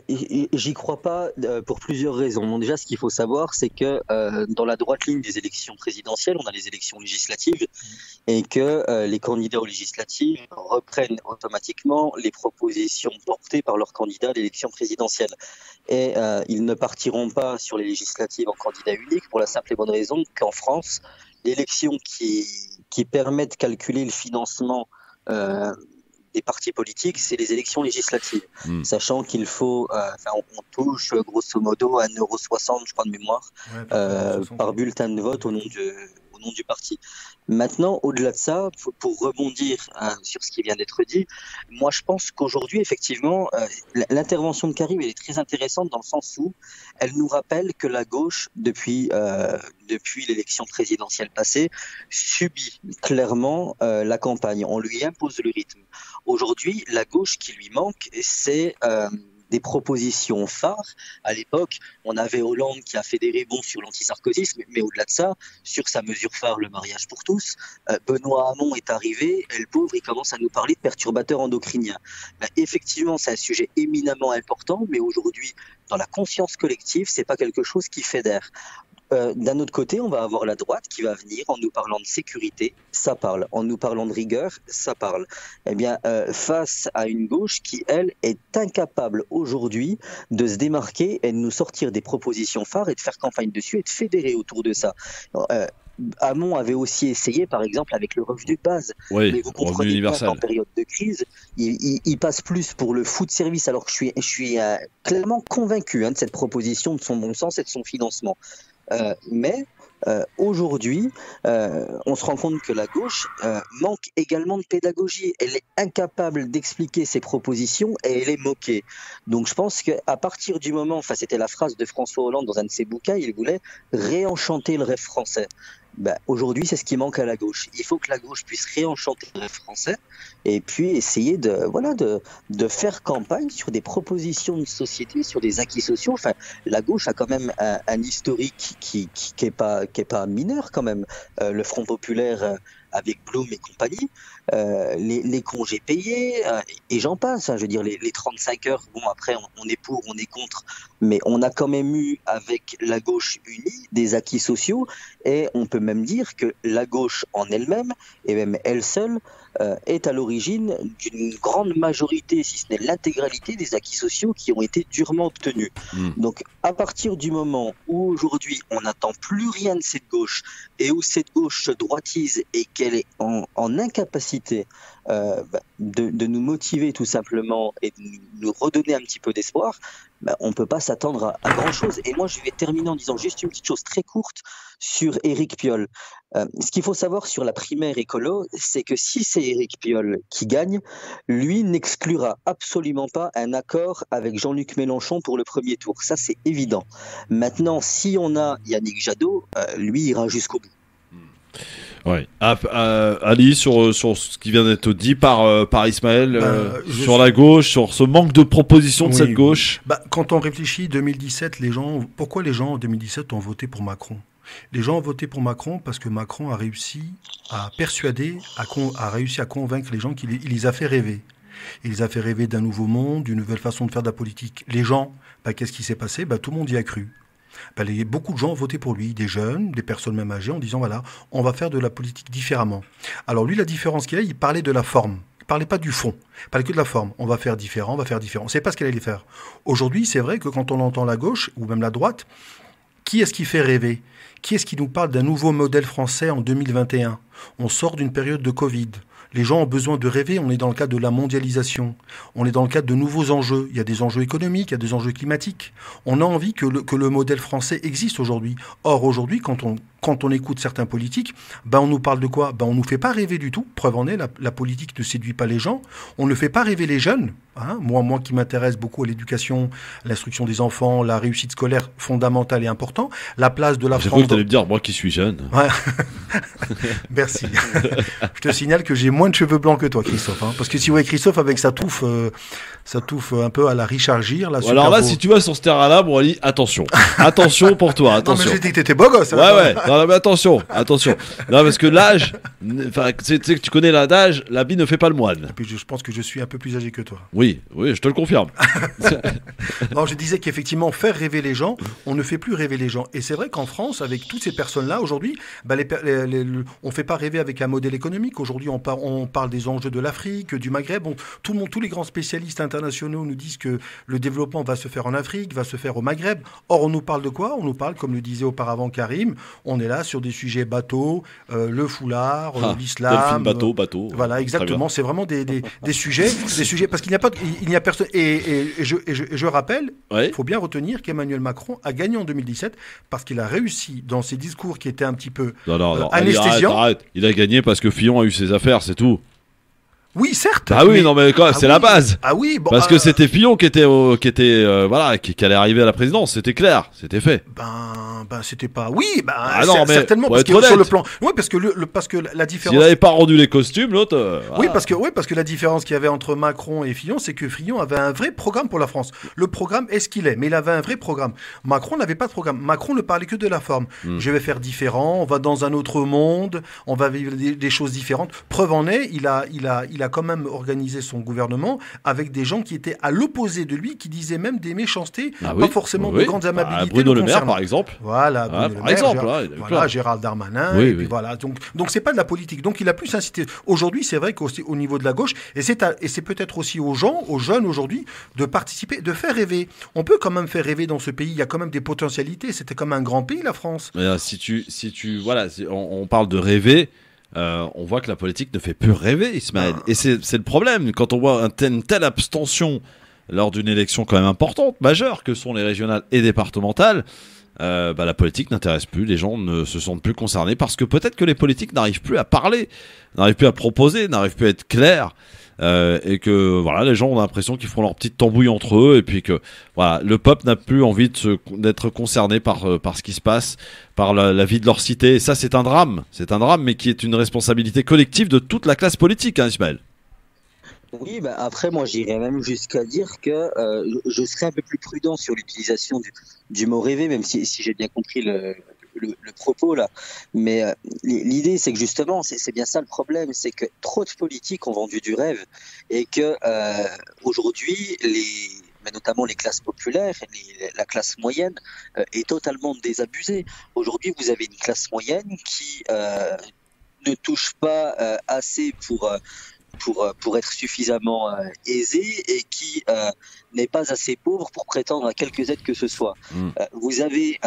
J'y crois pas pour plusieurs raisons. Bon, déjà, ce qu'il faut savoir, c'est que dans la droite ligne des élections présidentielles, on a les élections législatives et que les candidats aux législatives reprennent automatiquement les propositions portées par leurs candidats à l'élection présidentielle. Et ils ne partiront pas sur les législatives en candidat unique pour la simple et bonne raison qu'en France, l'élection qui permet de calculer le financement des partis politiques, c'est les élections législatives. Sachant qu'il faut, on touche grosso modo à 1,60 €, je crois de mémoire, par bulletin de vote au nom du parti. Maintenant, au-delà de ça, pour rebondir sur ce qui vient d'être dit, moi je pense qu'aujourd'hui, effectivement, l'intervention de Karim, elle est très intéressante dans le sens où elle nous rappelle que la gauche, depuis l'élection présidentielle passée, subit clairement la campagne. On lui impose le rythme. Aujourd'hui, la gauche qui lui manque, c'est des propositions phares. À l'époque, on avait Hollande qui a fédéré sur l'antisarkozisme, mais au-delà de ça, sur sa mesure phare, le mariage pour tous, Benoît Hamon est arrivé, et le pauvre, il commence à nous parler de perturbateurs endocriniens. Effectivement, c'est un sujet éminemment important, mais aujourd'hui, dans la conscience collective, c'est pas quelque chose qui fédère. D'un autre côté, on va avoir la droite qui va venir en nous parlant de sécurité, ça parle. En nous parlant de rigueur, ça parle. Eh bien, face à une gauche qui, elle, est incapable aujourd'hui de se démarquer et de nous sortir des propositions phares et de faire campagne dessus et de fédérer autour de ça. Hamon avait aussi essayé, par exemple, avec le revenu de base. Oui, mais vous comprenez bien qu'en période de crise, il passe plus pour le foot service, alors que je suis clairement convaincu de cette proposition, de son bon sens et de son financement. Mais aujourd'hui, on se rend compte que la gauche manque également de pédagogie. Elle est incapable d'expliquer ses propositions et elle est moquée. Donc je pense qu'à partir du moment, c'était la phrase de François Hollande dans un de ses bouquins, il voulait réenchanter le rêve français. Aujourd'hui, c'est ce qui manque à la gauche. Il faut que la gauche puisse réenchanter le rêve français et puis essayer de faire campagne sur des propositions de société, sur des acquis sociaux. Enfin, la gauche a quand même un historique qui est pas mineur quand même. Le Front populaire avec Blum et compagnie, les congés payés, et j'en passe. Je veux dire, les 35 heures, bon, après, on est pour, on est contre, mais on a quand même eu, avec la gauche unie, des acquis sociaux, et on peut même dire que la gauche en elle-même, et même elle seule, est à l'origine d'une grande majorité, si ce n'est l'intégralité, des acquis sociaux qui ont été durement obtenus. Donc, à partir du moment où aujourd'hui on n'attend plus rien de cette gauche et où cette gauche se droitise et qu'elle est en incapacité de nous motiver tout simplement et de nous redonner un petit peu d'espoir, on ne peut pas s'attendre à grand-chose. Et moi, je vais terminer en disant juste une petite chose très courte sur Éric Piolle. Ce qu'il faut savoir sur la primaire écolo, c'est que si c'est Éric Piolle qui gagne, lui n'exclura absolument pas un accord avec Jean-Luc Mélenchon pour le premier tour. Ça, c'est évident. Maintenant, si on a Yannick Jadot, lui ira jusqu'au bout. Oui. Ali, sur ce qui vient d'être dit par Ismaël, sur la gauche, sur ce manque de propositions de cette gauche. Quand on réfléchit, 2017, pourquoi les gens en 2017 ont voté pour Macron ? Les gens ont voté pour Macron parce que Macron a réussi à persuader, a réussi à convaincre les gens qu'il les a fait rêver. Il les a fait rêver d'un nouveau monde, d'une nouvelle façon de faire de la politique. Les gens, qu'est-ce qui s'est passé ? Tout le monde y a cru. beaucoup de gens ont voté pour lui, des jeunes, des personnes même âgées, en disant voilà, on va faire de la politique différemment. Alors lui, la différence qu'il a, il parlait de la forme. Il parlait pas du fond, il parlait que de la forme. On va faire différent, on va faire différent. On ne sait pas ce qu'il allait faire. Aujourd'hui, c'est vrai que quand on entend la gauche, ou même la droite, qui est-ce qui fait rêver? Qui est-ce qui nous parle d'un nouveau modèle français en 2021? On sort d'une période de Covid. Les gens ont besoin de rêver, on est dans le cadre de la mondialisation, on est dans le cadre de nouveaux enjeux, il y a des enjeux économiques, il y a des enjeux climatiques. On a envie que le modèle français existe aujourd'hui. Or, aujourd'hui, quand on écoute certains politiques, on nous parle de quoi? On nous fait pas rêver du tout. Preuve en est, la politique ne séduit pas les gens. On ne fait pas rêver les jeunes. Hein. Moi qui m'intéresse beaucoup à l'éducation, à l'instruction des enfants, la réussite scolaire fondamentale et importante, la place de la France... J'ai cru que tu allais me dire, moi qui suis jeune. Ouais. Merci. Je te signale que j'ai moins de cheveux blancs que toi, Christophe. Hein. Parce que si vous voyez Christophe avec sa touffe un peu à la Richard Gere. Alors là, si tu vas sur ce terrain-là, bon, Ali, attention. Attention pour toi, attention. Non, mais j'ai dit que t'étais beau gosse. Ouais. Non, mais attention. Non, parce que l'âge, tu connais l'adage, l'habit ne fait pas le moine. Et puis je pense que je suis un peu plus âgé que toi. Oui, je te le confirme. Non, je disais qu'effectivement, faire rêver les gens, on ne fait plus rêver les gens. Et c'est vrai qu'en France, avec toutes ces personnes-là, aujourd'hui, on ne fait pas rêver avec un modèle économique. Aujourd'hui, on parle des enjeux de l'Afrique, du Maghreb. Tous les grands spécialistes internationaux nous disent que le développement va se faire en Afrique, va se faire au Maghreb. Or, on nous parle de quoi? On nous parle, comme le disait auparavant Karim, on est là sur des sujets bateaux, le foulard, l'islam. Bateau. Voilà, exactement. C'est vraiment des sujets, parce qu'il n'y a personne. Et je rappelle, il faut bien retenir qu'Emmanuel Macron a gagné en 2017 parce qu'il a réussi dans ses discours qui étaient un petit peu anesthésiants. Arrête. Il a gagné parce que Fillon a eu ses affaires, c'est tout. Oui, certes. Ah oui, c'est la base. Ah oui, bon. Parce que c'était Fillon qui allait arriver à la présidence, c'était clair, c'était fait. C'était pas. Oui, non, mais certainement parce que sur le plan. Oui, parce que la différence. S'il n'avait pas rendu les costumes, l'autre. Oui, parce que la différence qu'il y avait entre Macron et Fillon, c'est que Fillon avait un vrai programme pour la France. Le programme est ce qu'il est, mais il avait un vrai programme. Macron n'avait pas de programme. Macron ne parlait que de la forme. Je vais faire différent. On va dans un autre monde. On va vivre des choses différentes. Preuve en est, il a quand même organisé son gouvernement avec des gens qui étaient à l'opposé de lui, qui disaient même des méchancetés, pas forcément de grandes amabilités. Bruno Le Maire, par exemple. Voilà, par exemple. Gérald Darmanin. Et puis voilà. Donc c'est pas de la politique. Donc il a plus incité. Aujourd'hui, c'est vrai qu'au niveau de la gauche, et c'est peut-être aussi aux jeunes aujourd'hui, de participer, de faire rêver. On peut quand même faire rêver dans ce pays. Il y a quand même des potentialités. C'était comme un grand pays, la France. Mais, on parle de rêver. On voit que la politique ne fait plus rêver, Ismaël. Et c'est le problème. Quand on voit une telle abstention lors d'une élection quand même importante, majeure, que sont les régionales et départementales, la politique n'intéresse plus. Les gens ne se sentent plus concernés parce que peut-être que les politiques n'arrivent plus à parler, n'arrivent plus à proposer, n'arrivent plus à être clairs. Et que les gens ont l'impression qu'ils font leur petite tambouille entre eux, et puis que le peuple n'a plus envie d'être concerné par ce qui se passe, par la vie de leur cité. Et ça, c'est un drame, mais qui est une responsabilité collective de toute la classe politique, hein, Ismaël. Oui, après, moi, j'irais même jusqu'à dire que je serais un peu plus prudent sur l'utilisation du mot rêver, même si j'ai bien compris le propos là, mais l'idée c'est que justement c'est bien ça le problème, c'est que trop de politiques ont vendu du rêve et que aujourd'hui mais notamment les classes populaires, la classe moyenne est totalement désabusée. Aujourd'hui vous avez une classe moyenne qui ne touche pas assez pour être suffisamment aisé et qui n'est pas assez pauvre pour prétendre à quelques aides que ce soit. Vous avez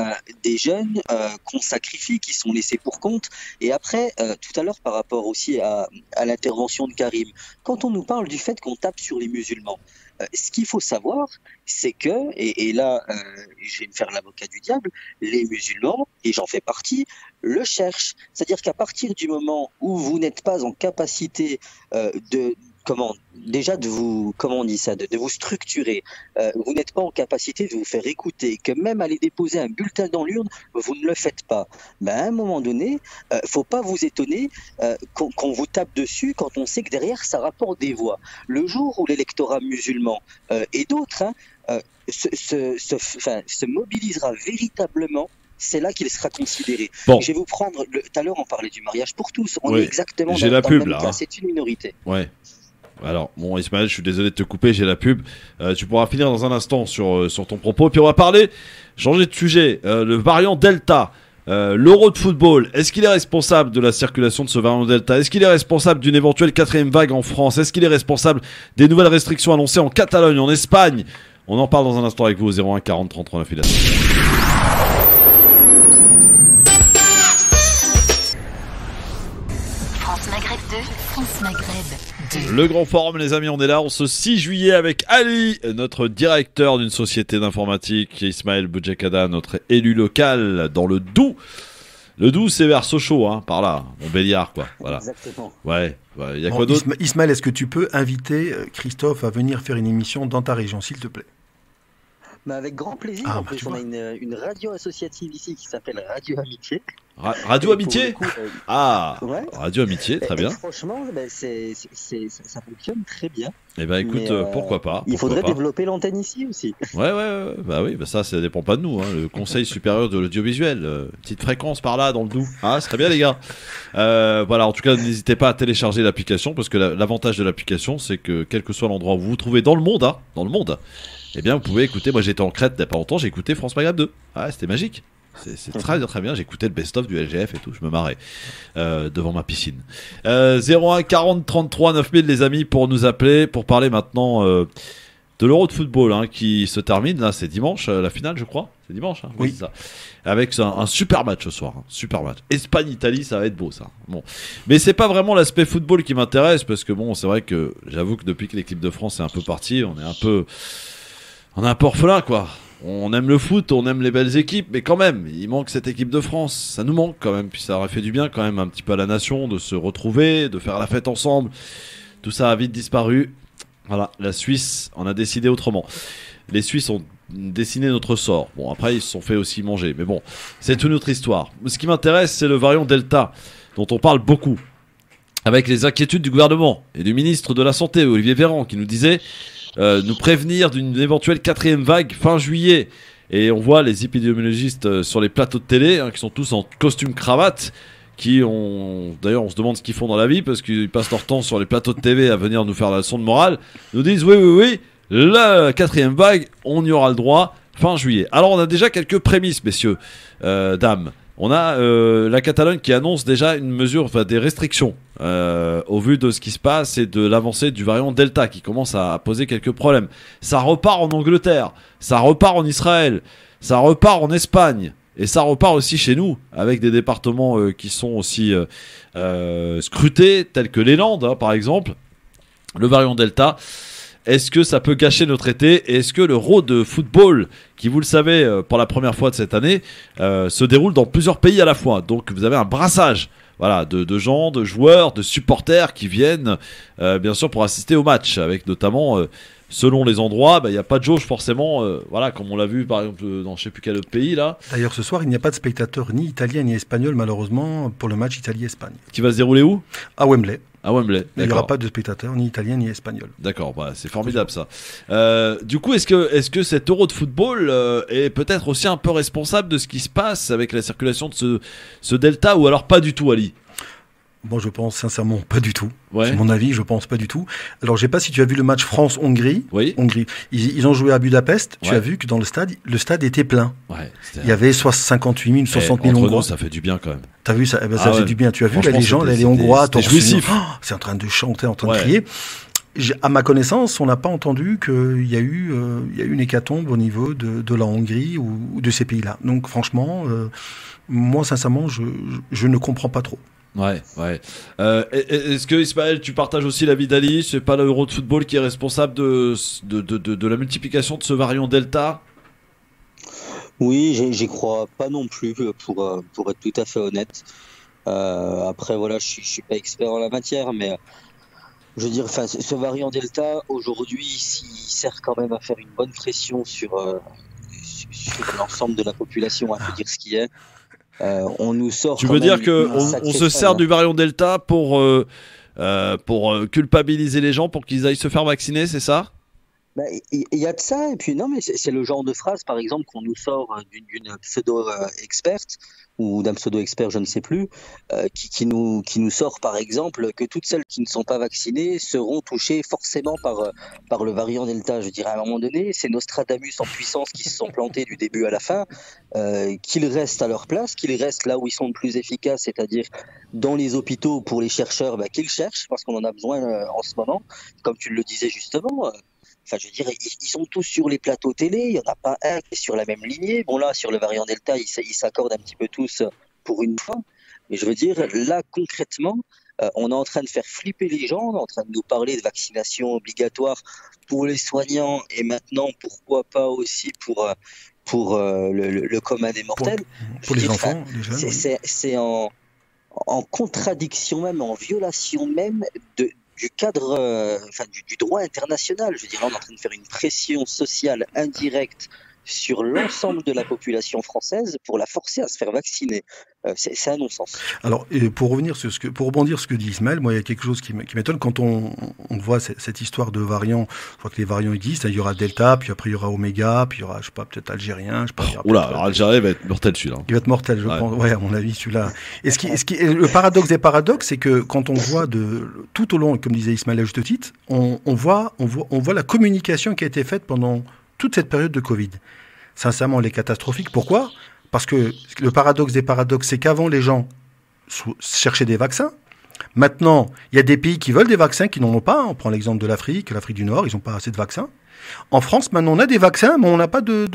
des jeunes qu'on sacrifie, qui sont laissés pour compte. Et après, tout à l'heure, par rapport aussi à l'intervention de Karim, quand on nous parle du fait qu'on tape sur les musulmans, ce qu'il faut savoir, c'est que, et là, je vais me faire l'avocat du diable, les musulmans, et j'en fais partie, le cherchent. C'est-à-dire qu'à partir du moment où vous n'êtes pas en capacité de vous structurer, vous n'êtes pas en capacité de vous faire écouter, que même aller déposer un bulletin dans l'urne, vous ne le faites pas. Mais à un moment donné, faut pas vous étonner qu'on vous tape dessus quand on sait que derrière ça rapporte des voix. Le jour où l'électorat musulman et d'autres se mobilisera véritablement, c'est là qu'il sera considéré. Bon. Je vais vous prendre, tout à l'heure on parlait du mariage pour tous, on est exactement dans le même cas, c'est une minorité. Ouais. Alors, bon, Ismaël, je suis désolé de te couper, j'ai la pub. Tu pourras finir dans un instant sur ton propos. Puis on va parler, changer de sujet, le variant Delta. L'Euro de football, est-ce qu'il est responsable de la circulation de ce variant Delta? Est-ce qu'il est responsable d'une éventuelle 4e vague en France? Est-ce qu'il est responsable des nouvelles restrictions annoncées en Catalogne, en Espagne? On en parle dans un instant avec vous au 01 40 33 9. France Maghreb 2, France Maghreb 2. Le grand forum, les amis, on est là, on se 6 juillet avec Ali, notre directeur d'une société d'informatique, Ismaël Boudjekada, notre élu local dans le Doubs. Le Doubs, c'est vers Sochaux, hein, par là, Montbéliard, quoi. Voilà. Exactement. Ouais, il y a quoi d'autre? Ismaël, est-ce que tu peux inviter Christophe à venir faire une émission dans ta région, s'il te plaît? Mais avec grand plaisir. En plus, on a une radio associative ici qui s'appelle Radio Amitié. Radio Amitié coup, ouais. Radio Amitié, très bien. Franchement, ça fonctionne très bien. Eh ben écoute, pourquoi pas. Il faudrait développer l'antenne ici aussi. Ouais, bah oui, bah ça dépend pas de nous, hein. Le Conseil supérieur de l'audiovisuel, petite fréquence par là dans le Doubs. Ah, c'est très bien les gars. Voilà, en tout cas, n'hésitez pas à télécharger l'application parce que l'avantage de l'application, c'est que quel que soit l'endroit où vous vous trouvez dans le monde, eh bien vous pouvez écouter. Moi j'étais en Crète il n'y a pas longtemps, j'ai écouté France Maghreb 2. Ah, c'était magique. C'est très bien, j'écoutais le best-of du LGF et tout, je me marrais devant ma piscine. 01 40 33 9000 les amis pour nous appeler, pour parler maintenant de l'Euro de football hein, qui se termine, là c'est dimanche, la finale je crois, c'est dimanche hein, oui. C'est ça. Avec un super match ce soir, super match. Espagne-Italie, ça va être beau ça. Bon. Mais c'est pas vraiment l'aspect football qui m'intéresse parce que bon, c'est vrai que j'avoue que depuis que l'équipe de France est un peu partie, on est un peu orphelin quoi. On aime le foot, on aime les belles équipes, mais quand même, il manque cette équipe de France. Ça nous manque quand même, puis ça aurait fait du bien quand même un petit peu à la nation de se retrouver, de faire la fête ensemble. Tout ça a vite disparu. Voilà, la Suisse en a décidé autrement. Les Suisses ont dessiné notre sort. Bon, après, ils se sont fait aussi manger, mais bon, c'est une autre histoire. Ce qui m'intéresse, c'est le variant Delta, dont on parle beaucoup, avec les inquiétudes du gouvernement et du ministre de la Santé, Olivier Véran, qui nous disait... nous prévenir d'une éventuelle 4e vague fin juillet. Et on voit les épidémiologistes sur les plateaux de télé qui sont tous en costume cravate, d'ailleurs on se demande ce qu'ils font dans la vie parce qu'ils passent leur temps sur les plateaux de TV à venir nous faire la leçon de morale, nous disent oui, la 4e vague, on y aura le droit fin juillet. Alors on a déjà quelques prémices messieurs, dames. On a la Catalogne qui annonce déjà une mesure, enfin des restrictions au vu de ce qui se passe et de l'avancée du variant Delta qui commence à poser quelques problèmes. Ça repart en Angleterre, ça repart en Israël, ça repart en Espagne et ça repart aussi chez nous avec des départements qui sont aussi scrutés tels que les Landes hein, par exemple. Le variant Delta. Est-ce que ça peut gâcher notre été? Et est-ce que l'Euro de football, qui vous le savez pour la première fois de cette année, se déroule dans plusieurs pays à la fois? Donc vous avez un brassage voilà, de gens, de joueurs, de supporters qui viennent bien sûr pour assister au match, avec notamment selon les endroits, il n'y a pas de jauge forcément, voilà, comme on l'a vu par exemple dans je ne sais plus quel autre pays là. D'ailleurs ce soir il n'y a pas de spectateurs ni italiens ni espagnols malheureusement pour le match Italie-Espagne. Qui va se dérouler où? À Wembley. À Wembley. Il n'y aura pas de spectateurs ni italiens ni espagnols. D'accord, c'est formidable ça. Du coup, est-ce que cet Euro de football est peut-être aussi un peu responsable de ce qui se passe avec la circulation de ce Delta ou alors pas du tout, Ali? Moi, je pense sincèrement pas du tout. Ouais. C'est mon avis, je pense pas du tout. Alors, je sais pas si tu as vu le match France-Hongrie. Oui. Hongrie. Ils ont joué à Budapest. Ouais. Tu as vu que dans le stade était plein. Ouais, il y avait 58 000, 60 000 Hongrois. Ça fait du bien quand même. T'as vu ça? Ça fait du bien. Tu as vu là, les gens, les Hongrois, c'était jouissif. C'est en train de chanter, en train de crier. À ma connaissance, on n'a pas entendu qu'il y a eu une hécatombe au niveau de la Hongrie ou de ces pays-là. Donc, franchement, moi, sincèrement, je ne comprends pas trop. Ouais. Est-ce que Ismaël, tu partages aussi l'avis d'Ali? C'est pas l'Euro de football qui est responsable de la multiplication de ce variant Delta? Oui, j'y crois pas non plus pour être tout à fait honnête. Après voilà, je suis pas expert en la matière, mais je veux dire, enfin, ce variant Delta aujourd'hui, il sert quand même à faire une bonne pression sur l'ensemble de la population, à dire ce qui est. On nous sort. Tu veux dire que on se sert du variant Delta pour culpabiliser les gens pour qu'ils aillent se faire vacciner, c'est ça? Il y a de ça, et puis non, mais c'est le genre de phrase, par exemple, qu'on nous sort d'une pseudo-experte ou d'un pseudo-expert, je ne sais plus, qui nous sort par exemple que toutes celles qui ne sont pas vaccinées seront touchées forcément par le variant Delta. Je dirais à un moment donné, c'est Nostradamus en puissance qui se sont plantés du début à la fin, qu'ils restent à leur place, qu'ils restent là où ils sont le plus efficaces, c'est-à-dire dans les hôpitaux pour les chercheurs, qu'ils cherchent, parce qu'on en a besoin en ce moment, comme tu le disais justement. Enfin, je veux dire, ils sont tous sur les plateaux télé, il n'y en a pas un qui est sur la même lignée. Bon, là, sur le variant Delta, ils s'accordent un petit peu tous pour une fois. Mais je veux dire, là, concrètement, on est en train de faire flipper les gens, on est en train de nous parler de vaccination obligatoire pour les soignants et maintenant, pourquoi pas aussi pour le commun des mortels. Pour les enfants, déjà. C'est en contradiction même, en violation même du cadre, du droit international. Je veux dire, là, on est en train de faire une pression sociale indirecte sur l'ensemble de la population française pour la forcer à se faire vacciner. C'est un non-sens. Alors, pour rebondir sur ce que dit Ismaël, moi, il y a quelque chose qui m'étonne quand on voit cette histoire de variants. Je crois que les variants existent. Il y aura Delta, puis après il y aura Oméga, puis il y aura, je sais pas, peut-être algérien. Je sais pas. Oula, alors Algérien va être mortel celui-là. Il va être mortel, je pense. Ouais, à mon avis, celui-là. Et le paradoxe des paradoxes, c'est que quand on voit tout au long, comme disait Ismaël à juste titre, on voit la communication qui a été faite pendant toute cette période de Covid. Sincèrement, elle est catastrophique. Pourquoi ? Parce que le paradoxe des paradoxes, c'est qu'avant, les gens cherchaient des vaccins. Maintenant, il y a des pays qui veulent des vaccins, qui n'en ont pas. On prend l'exemple de l'Afrique du Nord, ils n'ont pas assez de vaccins. En France, maintenant, on a des vaccins, mais on n'a pas de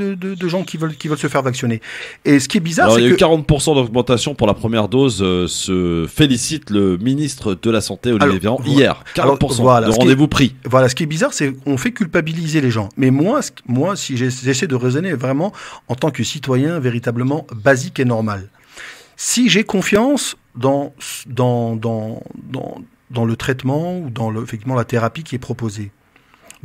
gens qui veulent se faire vacciner. Et ce qui est bizarre, alors, c'est il y a eu que 40% d'augmentation pour la première dose, se félicite le ministre de la Santé, Olivier Véran, hier. 40% de rendez-vous pris. Voilà, ce qui est bizarre, c'est qu'on fait culpabiliser les gens. Mais moi, si j'essaie de raisonner vraiment en tant que citoyen véritablement basique et normal, si j'ai confiance dans le traitement ou effectivement la thérapie qui est proposée,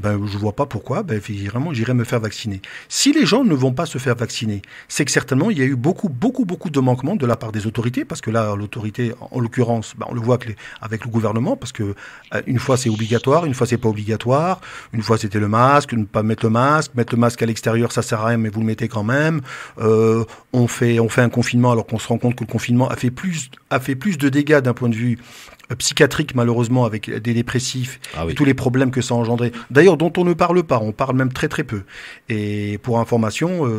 je vois pas pourquoi, vraiment, j'irai me faire vacciner. Si les gens ne vont pas se faire vacciner, c'est que certainement, il y a eu beaucoup de manquements de la part des autorités, parce que là, l'autorité, en l'occurrence, on le voit avec le gouvernement, parce que une fois c'est obligatoire, une fois c'est pas obligatoire, une fois c'était le masque, ne pas mettre le masque à l'extérieur, ça sert à rien, mais vous le mettez quand même. On fait un confinement alors qu'on se rend compte que le confinement a fait plus de dégâts d'un point de vue psychiatrique, malheureusement, avec des dépressifs et tous les problèmes que ça a engendré. D'ailleurs, dont on ne parle pas, on parle même très très peu. Et pour information,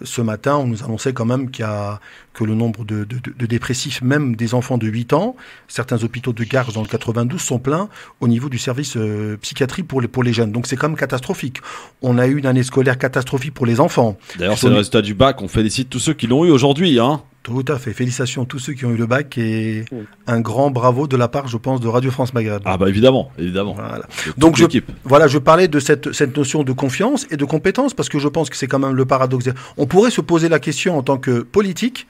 ce matin, on nous annonçait quand même que le nombre de dépressifs, même des enfants de 8 ans, certains hôpitaux de Garches dans le 92 sont pleins au niveau du service psychiatrie pour les jeunes. Donc c'est quand même catastrophique. On a eu une année scolaire catastrophique pour les enfants. D'ailleurs, c'est le résultat du bac. On félicite tous ceux qui l'ont eu aujourd'hui, hein. Tout à fait. Félicitations à tous ceux qui ont eu le bac et un grand bravo de la part, je pense, de Radio France Maghreb. Ah évidemment. Voilà. Donc je parlais de cette notion de confiance et de compétence parce que je pense que c'est quand même le paradoxe. On pourrait se poser la question en tant que politique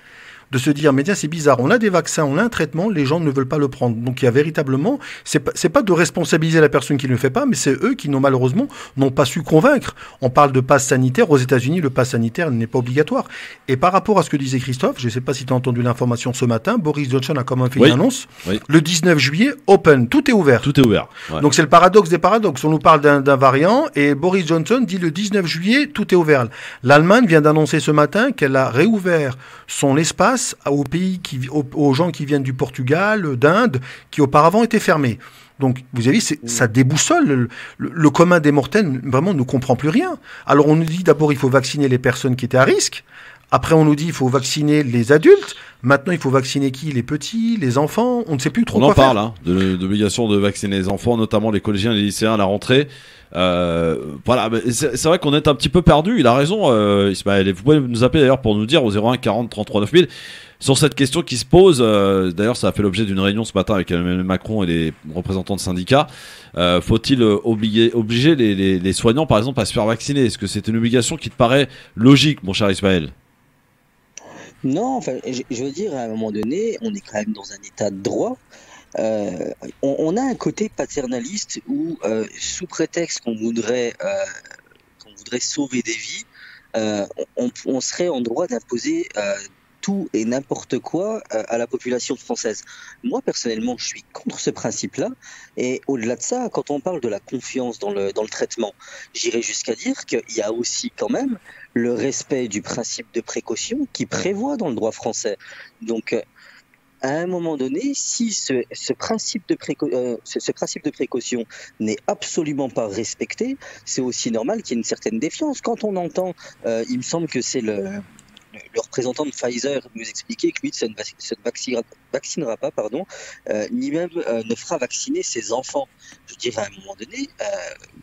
de se dire, mais tiens, c'est bizarre, on a des vaccins, on a un traitement, les gens ne veulent pas le prendre. Donc il y a véritablement, c'est pas de responsabiliser la personne qui ne le fait pas, mais c'est eux qui malheureusement n'ont pas su convaincre. On parle de passe sanitaire. Aux États-Unis, le passe sanitaire n'est pas obligatoire. Et par rapport à ce que disait Christophe, je ne sais pas si tu as entendu l'information ce matin, Boris Johnson a quand même fait une annonce. Oui. Le 19 juillet, open, tout est ouvert. Tout est ouvert. Ouais. Donc c'est le paradoxe des paradoxes. On nous parle d'un variant et Boris Johnson dit le 19 juillet, tout est ouvert. L'Allemagne vient d'annoncer ce matin qu'elle a réouvert son espace aux pays aux gens qui viennent du Portugal, d'Inde, qui auparavant étaient fermés. Donc, vous avez vu, ça déboussole. Le commun des mortels, vraiment, ne comprend plus rien. Alors, on nous dit d'abord, il faut vacciner les personnes qui étaient à risque. Après, on nous dit, il faut vacciner les adultes. Maintenant, il faut vacciner qui? Les petits, les enfants. On ne sait plus trop quoi faire. On en parle, de l'obligation de vacciner les enfants, notamment les collégiens et les lycéens à la rentrée. Voilà, c'est vrai qu'on est un petit peu perdu. Il a raison, Ismaël. Et vous pouvez nous appeler d'ailleurs pour nous dire au 01 40 33 9000 sur cette question qui se pose. D'ailleurs, ça a fait l'objet d'une réunion ce matin avec Emmanuel Macron et les représentants de syndicats. Faut-il obliger les soignants, par exemple, à se faire vacciner? Est-ce que c'est une obligation qui te paraît logique, mon cher Ismaël? Non, enfin, je veux dire, à un moment donné, on est quand même dans un état de droit. On a un côté paternaliste où, sous prétexte qu'on voudrait sauver des vies, on serait en droit d'imposer tout et n'importe quoi à la population française. Moi, personnellement, je suis contre ce principe-là. Et au-delà de ça, quand on parle de la confiance dans le traitement, j'irais jusqu'à dire qu'il y a aussi quand même le respect du principe de précaution qui prévoit dans le droit français. Donc, à un moment donné, si ce principe de précaution n'est absolument pas respecté, c'est aussi normal qu'il y ait une certaine défiance. Quand on entend, il me semble que c'est le représentant de Pfizer nous expliquer que lui se ne vaccinera pas, ni même ne fera vacciner ses enfants. Je dirais à un moment donné,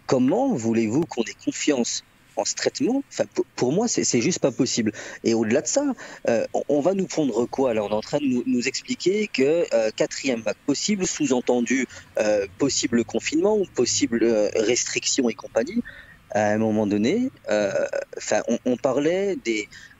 comment voulez-vous qu'on ait confiance en ce traitement? Enfin, pour moi, c'est juste pas possible. Et au-delà de ça, on va nous pondre quoi là? On est en train de nous expliquer que 4e vague possible, sous-entendu possible confinement ou possible restriction et compagnie. À un moment donné, on parlait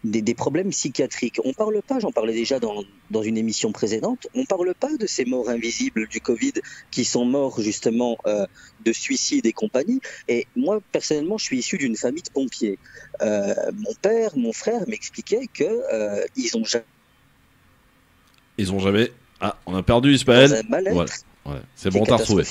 des problèmes psychiatriques. On parle pas, j'en parlais déjà dans une émission précédente, on parle pas de ces morts invisibles du Covid qui sont morts justement de suicide et compagnie. Et moi, personnellement, je suis issu d'une famille de pompiers. Mon père, mon frère m'expliquaient que ils ont jamais... Ah, on a perdu Ismaël. Dans un mal-être. Ouais. C'est bon, t'as retrouvé.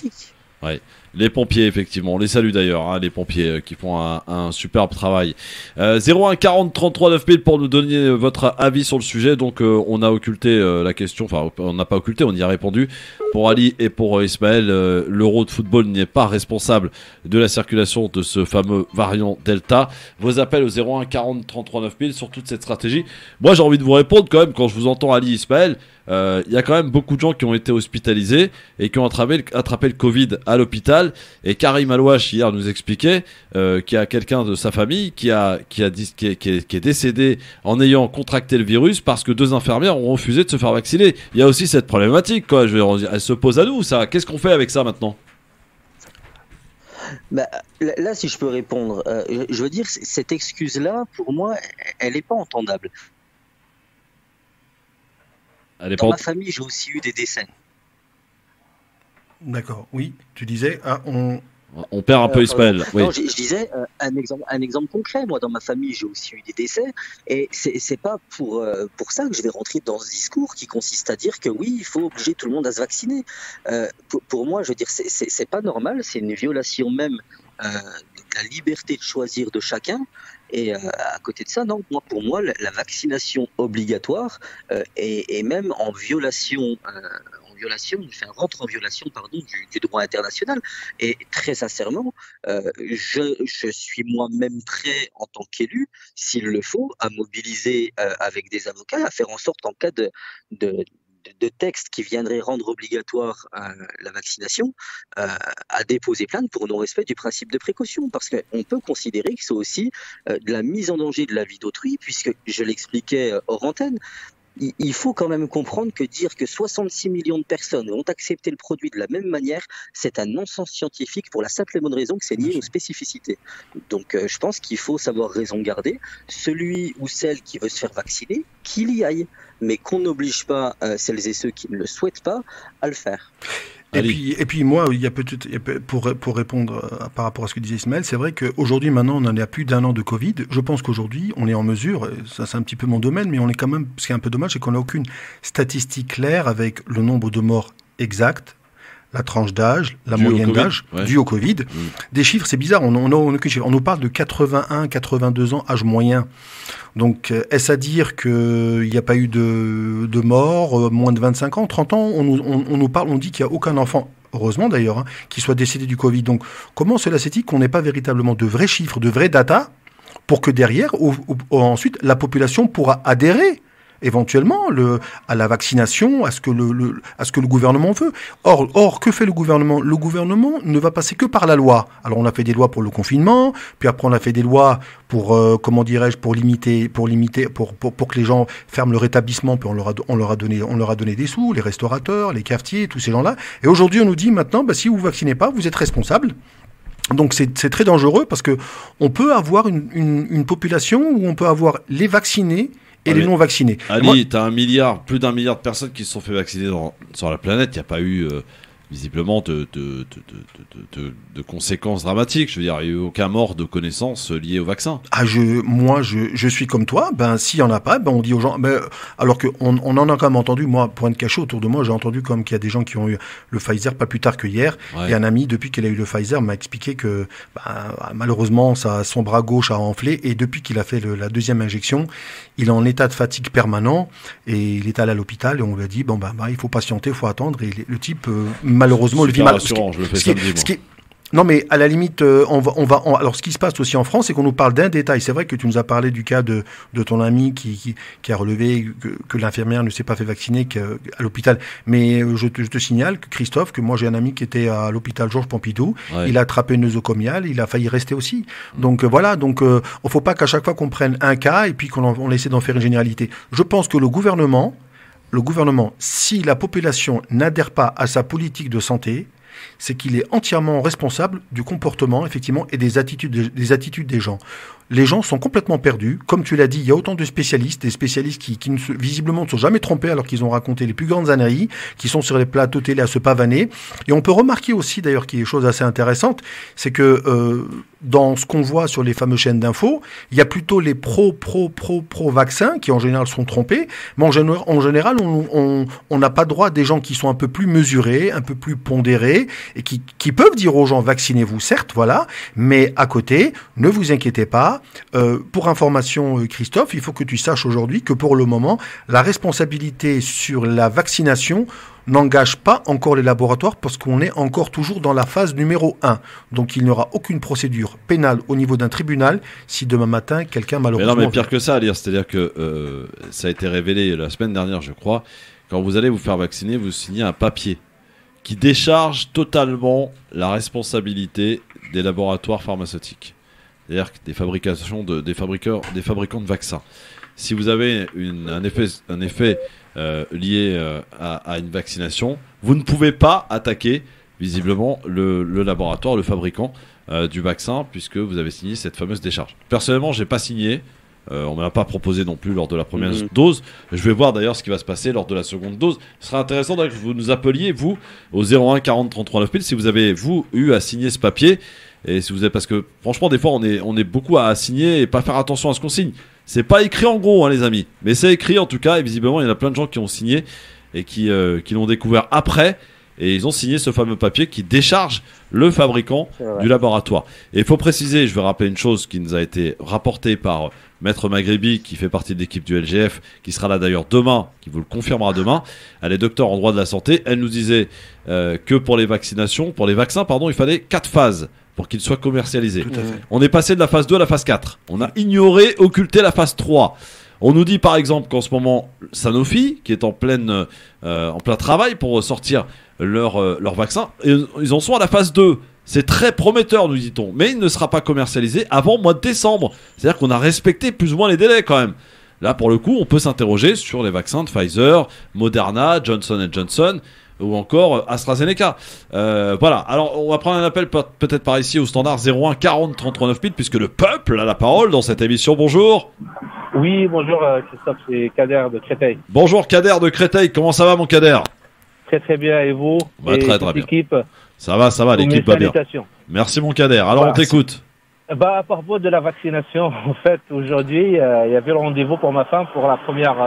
Ouais. Les pompiers, effectivement, on les salue d'ailleurs, hein, les pompiers qui font un superbe travail. 01 40 33 9000 pour nous donner votre avis sur le sujet. Donc on a occulté la question, enfin on n'a pas occulté, on y a répondu. Pour Ali et pour Ismaël, l'Euro de football n'est pas responsable de la circulation de ce fameux variant Delta. Vos appels au 01 40 33 9000 sur toute cette stratégie. Moi j'ai envie de vous répondre quand même, quand je vous entends Ali et Ismaël, il y a quand même beaucoup de gens qui ont été hospitalisés et qui ont attrapé le Covid à l'hôpital. Et Karim Alouache hier nous expliquait qu'il y a quelqu'un de sa famille qui est décédé en ayant contracté le virus parce que 2 infirmières ont refusé de se faire vacciner. Il y a aussi cette problématique, quoi. Elle se pose à nous, ça. Qu'est-ce qu'on fait avec ça maintenant? Là, si je peux répondre, je veux dire, cette excuse-là, pour moi, elle n'est pas entendable. Dans ma famille, j'ai aussi eu des décès. D'accord, oui, tu disais, on perd un peu Ismaël. Oui. Non, je disais un exemple concret. Moi, dans ma famille, j'ai aussi eu des décès, et c'est pas pour ça que je vais rentrer dans ce discours qui consiste à dire que oui, il faut obliger tout le monde à se vacciner. Pour moi, je veux dire, c'est pas normal, c'est une violation même de la liberté de choisir de chacun. Et à côté de ça, non, pour moi, la vaccination obligatoire est même en violation. Rentre en violation du droit international. Et très sincèrement, je suis moi-même prêt en tant qu'élu, s'il le faut, à mobiliser avec des avocats, à faire en sorte qu'en cas de texte qui viendrait rendre obligatoire la vaccination, à déposer plainte pour non-respect du principe de précaution, parce qu'on peut considérer que c'est aussi de la mise en danger de la vie d'autrui, puisque je l'expliquais hors antenne. Il faut quand même comprendre que dire que 66 millions de personnes ont accepté le produit de la même manière, c'est un non-sens scientifique pour la simple et bonne raison que c'est lié aux spécificités. Donc je pense qu'il faut savoir raison garder. Celui ou celle qui veut se faire vacciner, qu'il y aille, mais qu'on n'oblige pas celles et ceux qui ne le souhaitent pas à le faire. Et puis moi, il y a peut-être, pour répondre par rapport à ce que disait Ismaël, c'est vrai qu'aujourd'hui, maintenant, on en est à plus d'1 an de Covid. Je pense qu'aujourd'hui, on est en mesure, ça c'est un petit peu mon domaine, mais on est quand même, ce qui est un peu dommage, c'est qu'on n'a aucune statistique claire avec le nombre de morts exact, la tranche d'âge, la moyenne d'âge, due au Covid. Des chiffres, c'est bizarre, on nous parle de 81, 82 ans, âge moyen. Donc, est-ce à dire qu'il n'y a pas eu de mort, moins de 25 ans, 30 ans, on nous parle, on dit qu'il n'y a aucun enfant, heureusement d'ailleurs, qui soit décédé du Covid. Donc, comment cela s'est-il qu'on n'ait pas véritablement de vrais chiffres, de vrais data, pour que derrière, ensuite, la population pourra adhérer éventuellement à la vaccination, à ce que le gouvernement veut. Or, que fait le gouvernement? Le gouvernement ne va passer que par la loi. Alors, on a fait des lois pour le confinement, puis après on a fait des lois pour pour limiter, pour que les gens ferment leur établissement, puis on leur a donné des sous, les restaurateurs, les cafetiers, tous ces gens-là. Et aujourd'hui, on nous dit maintenant, si vous vaccinez pas, vous êtes responsable. Donc c'est très dangereux parce que on peut avoir une population où on peut avoir les vaccinés et les non-vaccinés. Ali, t'as plus d'1 milliard de personnes qui se sont fait vacciner sur la planète. Il n'y a pas eu visiblement de conséquences dramatiques. Je veux dire, il n'y a eu aucun mort de connaissance lié au vaccin. Moi, je suis comme toi. S'il n'y en a pas, on dit aux gens. Alors qu'on en a quand même entendu, moi, pour être caché autour de moi, j'ai entendu comme qu'il y a des gens qui ont eu le Pfizer pas plus tard que hier. Ouais. Et un ami, depuis qu'il a eu le Pfizer, m'a expliqué que malheureusement, son bras gauche a enflé. Et depuis qu'il a fait la deuxième injection, il est en état de fatigue permanent. Et il est allé à l'hôpital et on lui a dit, il faut patienter, il faut attendre. Et le type, malheureusement, le vit mal. Rassurant, je le fais samedi, moi. Non, mais à la limite, alors, ce qui se passe aussi en France, c'est qu'on nous parle d'un détail. C'est vrai que tu nous as parlé du cas de ton ami qui a relevé que l'infirmière ne s'est pas fait vacciner à l'hôpital. Mais je te signale que Christophe, que moi j'ai un ami qui était à l'hôpital Georges Pompidou, ouais. Il a attrapé une nosocomiale, il a failli rester aussi. Donc voilà, on faut pas qu'à chaque fois qu'on prenne un cas et puis qu'on essaie d'en faire une généralité. Je pense que le gouvernement, si la population n'adhère pas à sa politique de santé, c'est qu'il est entièrement responsable du comportement, effectivement, et des attitudes des gens. Les gens sont complètement perdus. Comme tu l'as dit, il y a autant de spécialistes, des spécialistes qui visiblement ne sont jamais trompés alors qu'ils ont raconté les plus grandes âneries, qui sont sur les plateaux télé à se pavaner. Et on peut remarquer aussi, d'ailleurs, qu'il y a une chose assez intéressante, c'est que dans ce qu'on voit sur les fameuses chaînes d'infos, il y a plutôt les pro-vaccins qui en général sont trompés, mais en général, on n'a pas droit à des gens qui sont un peu plus mesurés, un peu plus pondérés, et qui peuvent dire aux gens, vaccinez-vous, certes, voilà, mais à côté, ne vous inquiétez pas. Pour information, Christophe, il faut que tu saches aujourd'hui que pour le moment, la responsabilité sur la vaccination n'engage pas encore les laboratoires parce qu'on est encore toujours dans la phase numéro 1. Donc il n'y aura aucune procédure pénale au niveau d'un tribunal si demain matin quelqu'un malheureusement... Mais non, mais pire que ça à lire, c'est-à-dire que ça a été révélé la semaine dernière, je crois, quand vous allez vous faire vacciner, vous signez un papier qui décharge totalement la responsabilité des laboratoires pharmaceutiques. C'est-à-dire des des fabricants de vaccins. Si vous avez un effet lié à une vaccination, vous ne pouvez pas attaquer visiblement le laboratoire, le fabricant du vaccin, puisque vous avez signé cette fameuse décharge. Personnellement, j'ai pas signé. On ne me l'a pas proposé non plus lors de la première dose. Je vais voir d'ailleurs ce qui va se passer lors de la seconde dose. Ce serait intéressant que vous nous appeliez, vous, au 01 40 33 9000, si vous avez, vous, eu à signer ce papier. Et si vous avez, parce que franchement, des fois, on est beaucoup à signer et pas faire attention à ce qu'on signe. C'est pas écrit en gros, hein, les amis. Mais c'est écrit en tout cas. Et visiblement, il y en a plein de gens qui ont signé et qui l'ont découvert après. Et ils ont signé ce fameux papier qui décharge le fabricant du laboratoire. Et il faut préciser, je vais rappeler une chose qui nous a été rapportée par Maître Maghribi, qui fait partie de l'équipe du LGF, qui sera là d'ailleurs demain, qui vous le confirmera demain. Elle est docteur en droit de la santé. Elle nous disait que pour les vaccins, il fallait 4 phases pour qu'ils soient commercialisés. Tout à fait. On est passé de la phase 2 à la phase 4. On a ignoré, occulté la phase 3. On nous dit par exemple qu'en ce moment, Sanofi, qui est en plein travail pour sortir leur vaccin, ils en sont à la phase 2. C'est très prometteur, nous dit-on. Mais il ne sera pas commercialisé avant le mois de décembre. C'est-à-dire qu'on a respecté plus ou moins les délais quand même. Là, pour le coup, on peut s'interroger sur les vaccins de Pfizer, Moderna, Johnson & Johnson ou encore AstraZeneca. Voilà, alors on va prendre un appel peut-être par ici au standard 01 40 33 9000 puisque le peuple a la parole dans cette émission. Bonjour. Oui, bonjour Christophe, c'est Kader de Créteil. Bonjour Kader de Créteil, comment ça va mon Kader? Très très bien, et vous? Bah, très bien. L'équipe, ça va, l'équipe va bien. Merci mon Kader, alors voilà, on t'écoute. À propos de la vaccination, en fait, aujourd'hui, il y avait le rendez-vous pour ma femme pour la première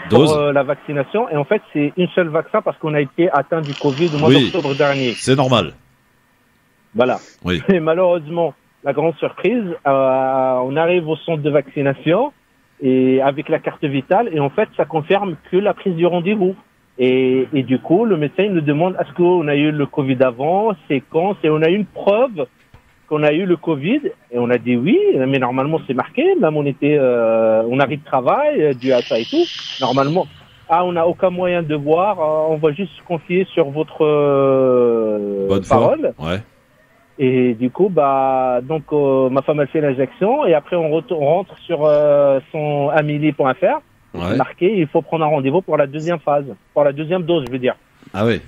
dose, pour la vaccination. Et en fait, c'est une seule vaccin parce qu'on a été atteint du Covid au mois d'octobre dernier. C'est normal. Voilà. Oui. Et malheureusement, la grande surprise, on arrive au centre de vaccination et avec la carte vitale, et en fait, ça confirme que la prise du rendez-vous. Et du coup, le médecin nous demande est-ce qu'on a eu le Covid avant, c'est quand, on a eu une preuve qu'on a eu le Covid, et on a dit oui, mais normalement c'est marqué, même on arrive de travail, dû à ça et tout, normalement. On n'a aucun moyen de voir, on va juste se confier sur votre parole. Ouais. Et du coup, donc ma femme a fait l'injection, et après on rentre sur son Amélie.fr, c'est marqué, il faut prendre un rendez-vous pour la deuxième phase, pour la deuxième dose, je veux dire. Ah oui.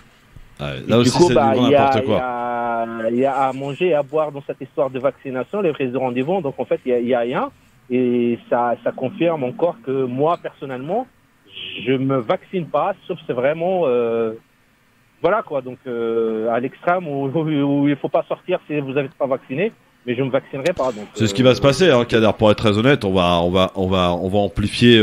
Là aussi, c'est n'importe quoi. Il y a à manger et à boire dans cette histoire de vaccination, les prises de rendez-vous. Donc, en fait, il y a rien. Et ça confirme encore que moi, personnellement, je me vaccine pas, sauf c'est vraiment voilà quoi. Donc à l'extrême où il faut pas sortir si vous n'êtes pas vacciné. Mais je me vaccinerai pas. C'est ce qui va se passer, hein, Kader. Pour être très honnête, on va amplifier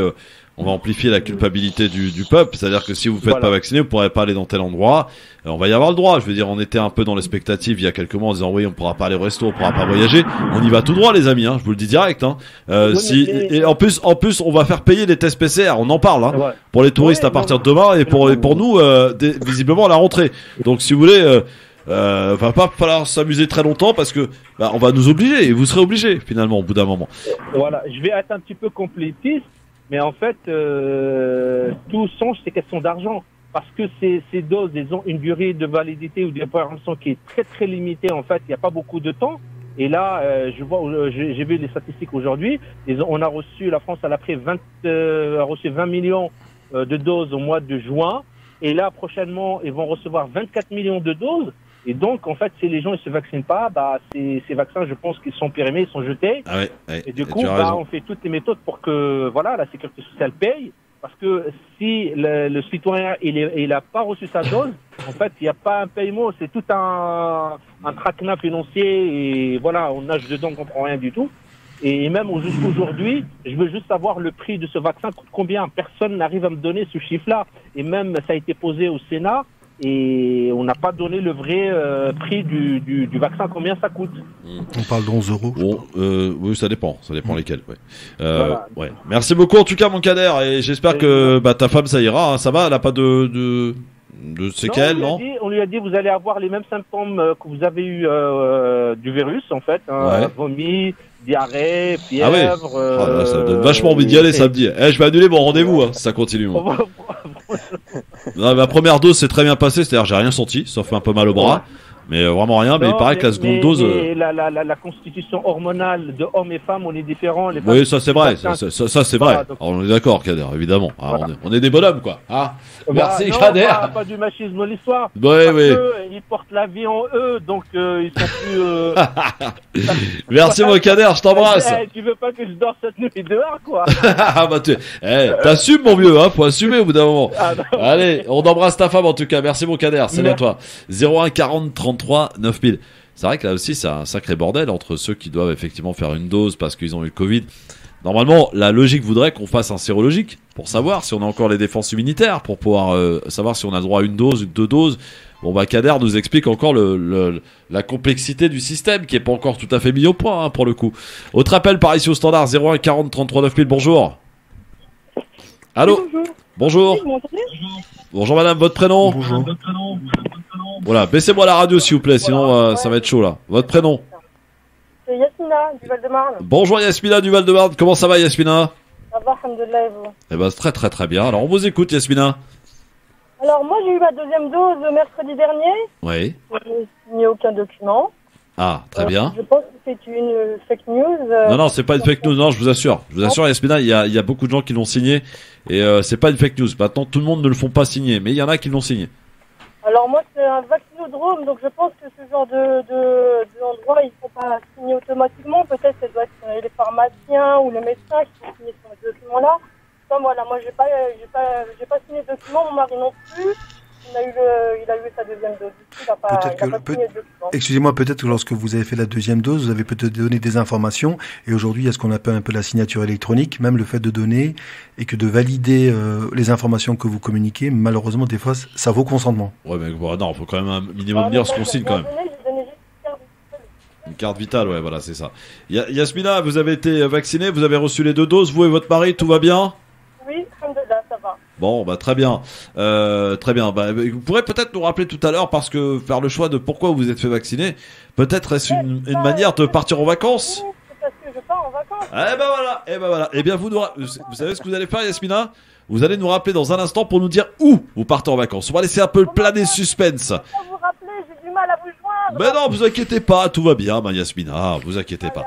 la culpabilité du peuple. C'est-à-dire que si vous ne faites pas vacciner, vous pourrez pas aller dans tel endroit. On va y avoir le droit. Je veux dire, on était un peu dans l'expectative il y a quelques mois en disant oui, on pourra pas aller au resto, on pourra pas voyager. On y va tout droit, les amis. Hein, je vous le dis direct. Hein. Et en plus, on va faire payer les tests PCR. On en parle. Hein, pour les touristes à partir de demain et pour nous, visiblement à la rentrée. Donc, si vous voulez. Va pas falloir s'amuser très longtemps parce que on va nous obliger et vous serez obligés finalement au bout d'un moment. Voilà, je vais être un petit peu complétiste, mais en fait tout songe c'est question d'argent parce que ces doses elles ont une durée de validité ou de préparation qui est très très limitée. En fait, il n'y a pas beaucoup de temps. Et là, j'ai vu les statistiques aujourd'hui. On a reçu, la France a reçu 20 millions de doses au mois de juin. Et là, prochainement, ils vont recevoir 24 millions de doses. Et donc, en fait, si les gens ne se vaccinent pas, ces vaccins, je pense qu'ils sont périmés, ils sont jetés. Ah ouais, et du coup, on fait toutes les méthodes pour que la sécurité sociale paye. Parce que si le citoyen il a pas reçu sa dose, en fait, il n'y a pas un paiement, c'est tout un traquenard financier. Et voilà, on nage dedans, on comprend rien du tout. Et même jusqu'aujourd'hui, je veux juste savoir le prix de ce vaccin coûte combien. Personne n'arrive à me donner ce chiffre-là. Et même, ça a été posé au Sénat et on n'a pas donné le vrai prix du vaccin, combien ça coûte. On parle d'11 euros. Bon, oui, ça dépend lesquels. Ouais. Ouais. Merci beaucoup en tout cas, mon Kader, et j'espère que ta femme ça ira. Hein. Ça va, elle n'a pas de séquelles, non? On lui a dit, vous allez avoir les mêmes symptômes que vous avez eu du virus, en fait. Vomi, diarrhée, fièvre. Ah oui. Ça donne vachement envie d'y aller samedi. Je vais annuler mon rendez-vous, hein, si ça continue. Non, ma première dose s'est très bien passée, c'est-à-dire j'ai rien senti, sauf un peu mal au bras. Mais vraiment rien, mais il paraît que la seconde dose... La constitution hormonale de hommes et femmes, on est différents. Oui, ça c'est vrai, ça c'est vrai. Alors, on est d'accord, Kader, évidemment. Voilà. On est des bonhommes, quoi. Ah, merci, Kader. Pas du machisme de l'histoire. Oui. Ils portent la vie en eux, donc ils sont plus... Merci, mon Kader, je t'embrasse. Tu veux pas que je dors cette nuit dehors, quoi. T'assumes, mon vieux, hein, faut assumer au bout d'un moment. Allez, on embrasse ta femme, en tout cas. Merci, mon Kader, salut à toi. 01 40 33 9000. C'est vrai que là aussi c'est un sacré bordel entre ceux qui doivent effectivement faire une dose parce qu'ils ont eu le Covid. Normalement, la logique voudrait qu'on fasse un sérologique pour savoir si on a encore les défenses immunitaires, pour pouvoir savoir si on a droit à une dose, 2 doses. Bon Kader nous explique encore la complexité du système qui est pas encore tout à fait mis au point, hein, pour le coup. Autre appel par ici au standard 01 40 33 9000. Bonjour. Allô. Bonjour. Bonjour madame, votre prénom? Bonjour. Voilà, baissez-moi la radio s'il vous plaît, sinon ça va être chaud là. Votre prénom? C'est Yasmina du Val-de-Marne. Bonjour Yasmina du Val-de-Marne, comment ça va Yasmina? Ça va, alhamdoulilah, et vous? Eh ben très très très bien, alors on vous écoute Yasmina. Alors moi j'ai eu ma deuxième dose mercredi dernier. Oui. Je n'ai signé aucun document. Ah, très bien. Je pense que c'est une fake news. Non, c'est pas une fake news, non, je vous assure. Je vous assure Yasmina, il y a beaucoup de gens qui l'ont signé et c'est pas une fake news. Maintenant tout le monde ne le font pas signer, mais il y en a qui l'ont signé. Alors moi c'est un vaccinodrome, donc je pense que ce genre d'endroit ils ne font pas signer automatiquement. Peut-être que ça doit être les pharmaciens ou le médecin qui vont signer ce document-là. Enfin, voilà, moi j'ai pas signé de document, mon mari non plus. Il a eu sa deuxième dose. Il n'a pas signé de document. Excusez-moi, peut-être que lorsque vous avez fait la deuxième dose, vous avez peut-être donné des informations. Et aujourd'hui, il y a ce qu'on appelle un peu la signature électronique, même le fait de donner et que de valider les informations que vous communiquez. Malheureusement, des fois, ça vaut consentement. Ouais, mais bon, non, il faut quand même un minimum dire ce qu'on signe quand même. J'ai donné juste une carte vitale, ouais, voilà, c'est ça. Yasmina, vous avez été vaccinée, vous avez reçu les 2 doses, vous et votre mari, tout va bien? Oui, alhamdoulilah, ça va. Bon, très bien. Très bien. Vous pourrez peut-être nous rappeler tout à l'heure parce que faire le choix de pourquoi vous êtes fait vacciner, peut-être est-ce une manière de partir en vacances? Oui, c'est parce que je pars en vacances. Eh ben voilà. Eh bien, vous savez ce que vous allez faire, Yasmina? Vous allez nous rappeler dans un instant pour nous dire où vous partez en vacances. On va laisser un peu planer suspense. Je vous rappeler, j'ai du mal à vous joindre. Mais non, vous inquiétez pas, tout va bien, Yasmina, vous inquiétez pas.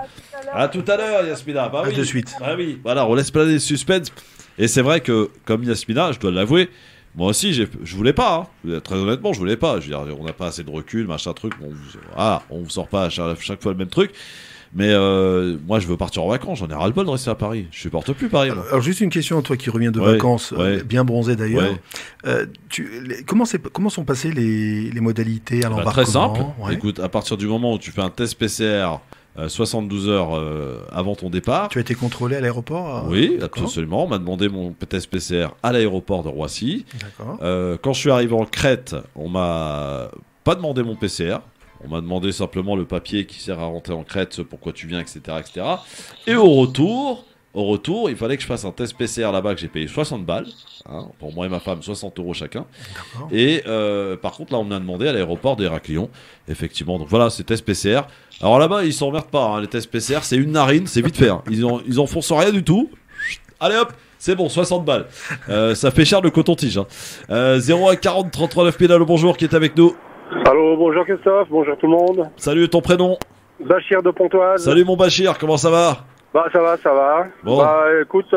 À tout à l'heure, Yasmina. À de suite. Ah oui, voilà, on laisse planer suspense. Et c'est vrai que, comme Yasmina, je dois l'avouer, moi aussi, je voulais pas. Hein. Très honnêtement, je voulais pas. Je veux dire, on n'a pas assez de recul, machin truc. On vous sort pas à chaque fois le même truc. Mais moi, je veux partir en vacances. J'en ai ras-le-bol de rester à Paris. Je supporte plus Paris. Alors juste une question, toi qui reviens de vacances, bien bronzé d'ailleurs. Comment sont passées les modalités à l'embarquement? Très simple. Ouais. Écoute, à partir du moment où tu fais un test PCR 72 heures avant ton départ. Tu as été contrôlé à l'aéroport? Oui, absolument. On m'a demandé mon test PCR à l'aéroport de Roissy. D'accord. Quand je suis arrivé en Crète, on m'a pas demandé mon PCR. On m'a demandé simplement le papier qui sert à rentrer en Crète, pourquoi tu viens, etc., etc. Et au retour, il fallait que je fasse un test PCR là-bas que j'ai payé 60 balles. Hein, pour moi et ma femme, 60 € chacun. D'accord. Et par contre, là, on m'a demandé à l'aéroport d'Héraclion, effectivement. Donc voilà, c'est test PCR. Alors là-bas, ils s'emmerdent pas. Hein, les tests PCR, c'est une narine, c'est vite fait. Hein. Ils enfoncent rien du tout. Allez hop, c'est bon, 60 balles. Ça fait cher le coton-tige. Hein. 0 à 40 33 9 000, allô, bonjour, qui est avec nous? Allô, bonjour Christophe, bonjour tout le monde. Salut, ton prénom? Bachir de Pontoise. Salut mon Bachir, comment ça va? Bah ça va. Bon. Bah écoute,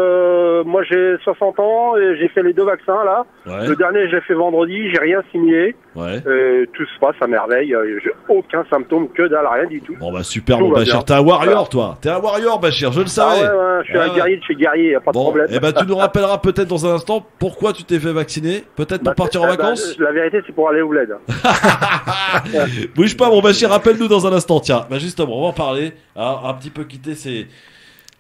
moi j'ai 60 ans et j'ai fait les 2 vaccins là. Ouais. Le dernier je l'ai fait vendredi, j'ai rien signé. Ouais. Tout se passe à merveille, j'ai aucun symptôme, que dalle, rien du tout. Bon bah super Tout mon va Bachir, bien. t'es un warrior toi. T'es un warrior Bachir, je le savais. Ah ouais, je suis un guerrier de chez guerrier, y a pas de problème. Et bah tu nous rappelleras peut-être dans un instant pourquoi tu t'es fait vacciner, peut-être pour partir en vacances. La vérité c'est pour aller au bled. Bouge pas mon Bachir, rappelle-nous dans un instant, tiens. Bah justement, on va en parler, un petit peu quitter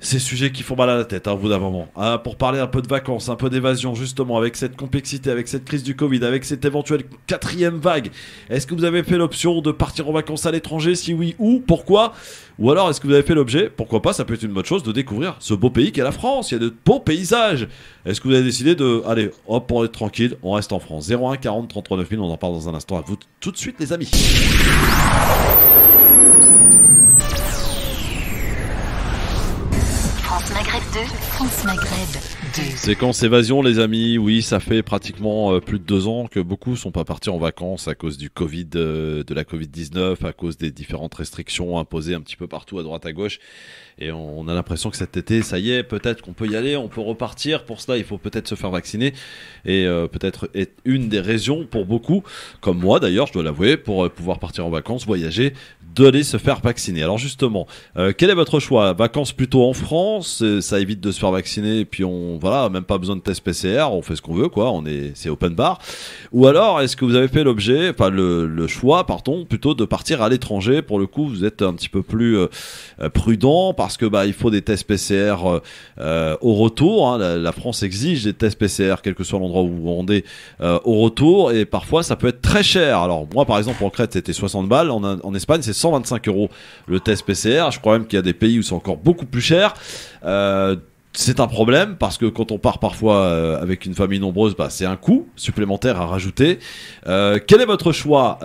ces sujets qui font mal à la tête, hein, au bout d'un moment. Hein, pour parler un peu de vacances, un peu d'évasion, justement, avec cette complexité, avec cette crise du Covid, avec cette éventuelle 4e vague. Est-ce que vous avez fait l'option de partir en vacances à l'étranger? Si oui, où? Pourquoi? Ou alors, est-ce que vous avez fait l'objet? Pourquoi pas? Ça peut être une bonne chose de découvrir ce beau pays qu'est la France. Il y a de beaux paysages. Est-ce que vous avez décidé de... Allez, hop, pour être tranquille, on reste en France. 01 40 33 9000, on en parle dans un instant. À vous tout de suite, les amis. Maghreb 2, France Maghreb 2. Séquence évasion, les amis. Oui, ça fait pratiquement plus de 2 ans que beaucoup sont pas partis en vacances à cause du Covid, de la Covid-19, à cause des différentes restrictions imposées un petit peu partout à droite à gauche. Et on a l'impression que cet été, ça y est, peut-être qu'on peut y aller, on peut repartir. Pour cela, il faut peut-être se faire vacciner. Et peut-être être une des raisons pour beaucoup, comme moi d'ailleurs, je dois l'avouer, pour pouvoir partir en vacances, voyager, d'aller se faire vacciner. Alors justement, quel est votre choix? Vacances plutôt en France, ça évite de se faire vacciner, et puis voilà, même pas besoin de test PCR, on fait ce qu'on veut, quoi, c'est open bar. Ou alors, est-ce que vous avez fait le choix, plutôt de partir à l'étranger? Pour le coup, vous êtes un petit peu plus prudent, parce que il faut des tests PCR au retour. Hein. La France exige des tests PCR, quel que soit l'endroit où vous vous rendez, au retour, et parfois ça peut être très cher. Alors moi, par exemple, en Crète, c'était 60 balles, en Espagne, c'est 125 € le test PCR. Je crois même qu'il y a des pays où c'est encore beaucoup plus cher. C'est un problème parce que quand on part parfois avec une famille nombreuse, c'est un coût supplémentaire à rajouter. Quel est votre choix?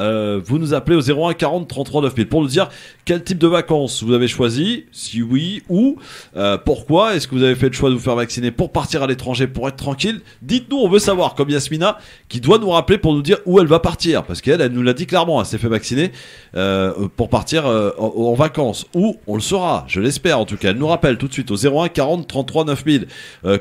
Vous nous appelez au 01 40 33 9000 pour nous dire quel type de vacances vous avez choisi, si oui, où, pourquoi. Est-ce que vous avez fait le choix de vous faire vacciner pour partir à l'étranger, pour être tranquille? Dites-nous, on veut savoir, comme Yasmina qui doit nous rappeler pour nous dire où elle va partir, parce qu'elle nous l'a dit clairement, elle s'est fait vacciner pour partir en vacances. Où? On le saura, je l'espère en tout cas. Elle nous rappelle tout de suite au 01 40 33 9000,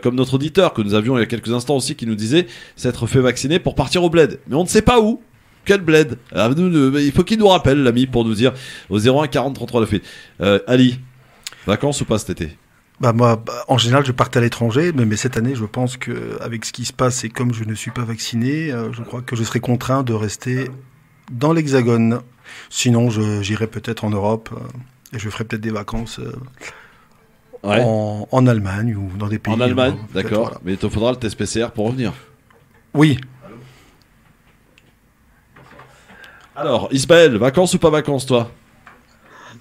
comme notre auditeur que nous avions il y a quelques instants aussi, qui nous disait s'être fait vacciner pour partir au bled, mais on ne sait pas où. Quel bled? Il faut qu'il nous rappelle, l'ami, pour nous dire au 01 40 33 9000. Ali, vacances ou pas cet été? Moi, en général, je partais à l'étranger, mais cette année, je pense que avec ce qui se passe et comme je ne suis pas vacciné, je crois que je serai contraint de rester dans l'Hexagone. Sinon, j'irai peut-être en Europe et je ferai peut-être des vacances. Ouais. En Allemagne ou dans des pays. En Allemagne, d'accord. Voilà. Mais il te faudra le test PCR pour revenir. Oui. Alors, Ismaël, vacances ou pas vacances, toi?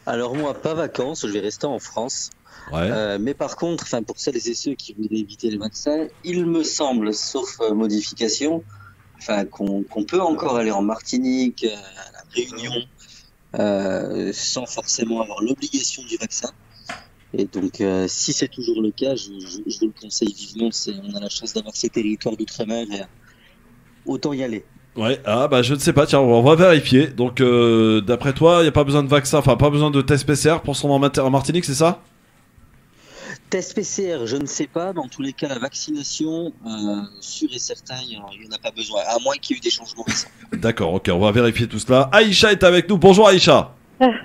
Alors moi, pas vacances, je vais rester en France. Ouais. Mais par contre, pour celles et ceux qui voudraient éviter les vaccins, il me semble, sauf modification, qu'on peut encore aller en Martinique, à la Réunion, sans forcément avoir l'obligation du vaccin. Et donc, si c'est toujours le cas, je vous le conseille vivement. On a la chance d'avoir ces territoires d'outre-mer et autant y aller. Ouais, je ne sais pas, tiens, on va vérifier. Donc, d'après toi, il n'y a pas besoin de vaccin, pas besoin de test PCR pour se rendre en Martinique, c'est ça? Test PCR, je ne sais pas. Dans tous les cas, la vaccination, sûr et certain, il n'y en a pas besoin, à moins qu'il y ait eu des changements récents. D'accord, ok, on va vérifier tout cela. Aïcha est avec nous. Bonjour Aïcha.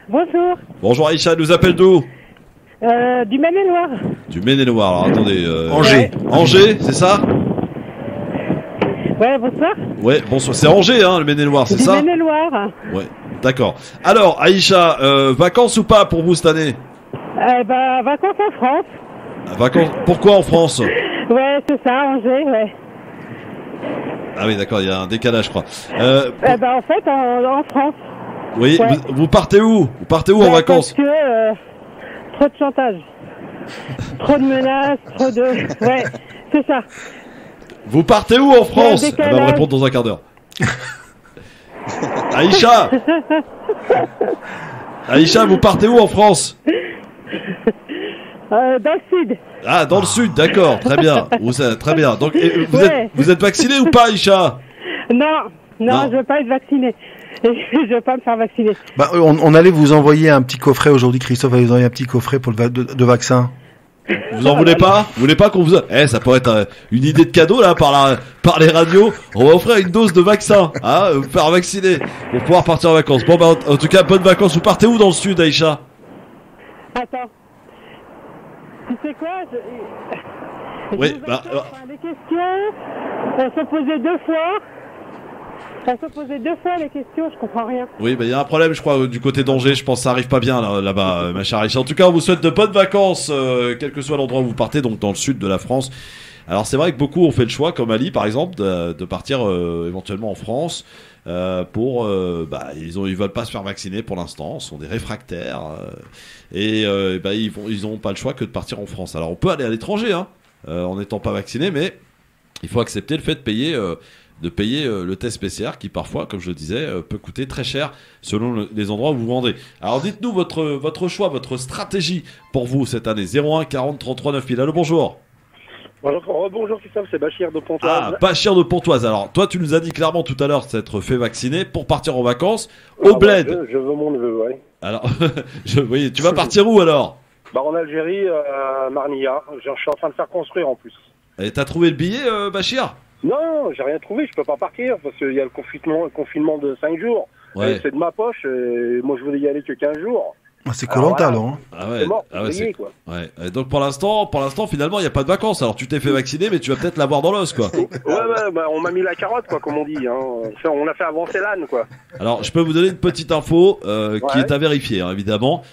Bonjour. Bonjour Aïcha, elle nous appelle d'où? Du Maine-et-Loire. Du Maine-et-Loire, alors attendez. Angers. Angers, c'est ça? Ouais, bonsoir. Ouais, bonsoir. C'est Angers, hein, le Maine-et-Loire, c'est ça? Du Maine-et-Loire. Ouais, d'accord. Alors, Aïcha, vacances ou pas pour vous cette année? Vacances en France. Vacances. Pourquoi en France? Ouais, c'est ça, Angers, ouais. Ah oui, d'accord, il y a un décalage, je crois. En fait, en France. Oui, Ouais. vous partez où? Vous partez où en vacances? Parce que trop de chantage. Trop de menaces, trop de... Ouais, c'est ça. Vous partez où en France? Il y a un Elle va me décalage. répondre dans un quart d'heure. Aïcha! Aïcha, vous partez où en France? Dans le sud. Ah, dans le sud, d'accord, très bien. Très bien. Donc, vous êtes vacciné ou pas, Aïcha? Non, Non. je veux pas être vacciné. Je veux pas me faire vacciner. Bah, on allait vous envoyer un petit coffret aujourd'hui, Christophe va vous envoyer un petit coffret pour de vaccin. Vous en voulez pas? Vous voulez pas qu'on vous... ça pourrait être une idée de cadeau, là, par les radios. On va offrir une dose de vaccin, hein, vous faire vacciner, pour pouvoir partir en vacances. Bon, bah, en tout cas, bonnes vacances. Vous partez où dans le sud, Aïcha? Attends. Tu sais quoi Oui, les questions, on se posait deux fois. On se posait deux fois les questions, je comprends rien. Oui, bah, il y a un problème, je crois, du côté d'Angers. Je pense que ça arrive pas bien là-bas, ma chère Aïcha. En tout cas, on vous souhaite de bonnes vacances, quel que soit l'endroit où vous partez, donc dans le sud de la France. Alors, c'est vrai que beaucoup ont fait le choix, comme Ali, par exemple, de partir éventuellement en France. Ils veulent pas se faire vacciner pour l'instant, ce sont des réfractaires ils ont pas le choix que de partir en France. Alors on peut aller à l'étranger en n'étant pas vacciné, mais il faut accepter le fait de payer le test PCR qui parfois, comme je le disais, peut coûter très cher selon les endroits où vous vous rendez. Alors dites-nous votre choix, votre stratégie pour vous cette année. 01 40 33 9000. Allô, bonjour. Bonjour Christophe, c'est Bachir de Pontoise. Ah, Bachir de Pontoise. Alors, toi, tu nous as dit clairement tout à l'heure s'être fait vacciner pour partir en vacances au bled. Je veux mon neveu, ouais. Alors, oui, tu vas partir où alors? En Algérie, Marnia. Je suis en train de faire construire en plus. Et t'as trouvé le billet, Bachir? Non, j'ai rien trouvé, je peux pas partir parce qu'il y a le confinement de 5 jours. Ouais. C'est de ma poche, et moi je voulais y aller que 15 jours. C'est Koh-Lanta, alors. Hein. Ah ouais, C'est mort, c'est quoi. Ouais. Et donc pour l'instant, finalement, il n'y a pas de vacances. Alors tu t'es fait vacciner, mais tu vas peut-être l'avoir dans l'os, quoi. On m'a mis la carotte, quoi, comme on dit. On a fait avancer l'âne, quoi. Alors je peux vous donner une petite info qui est à vérifier, évidemment,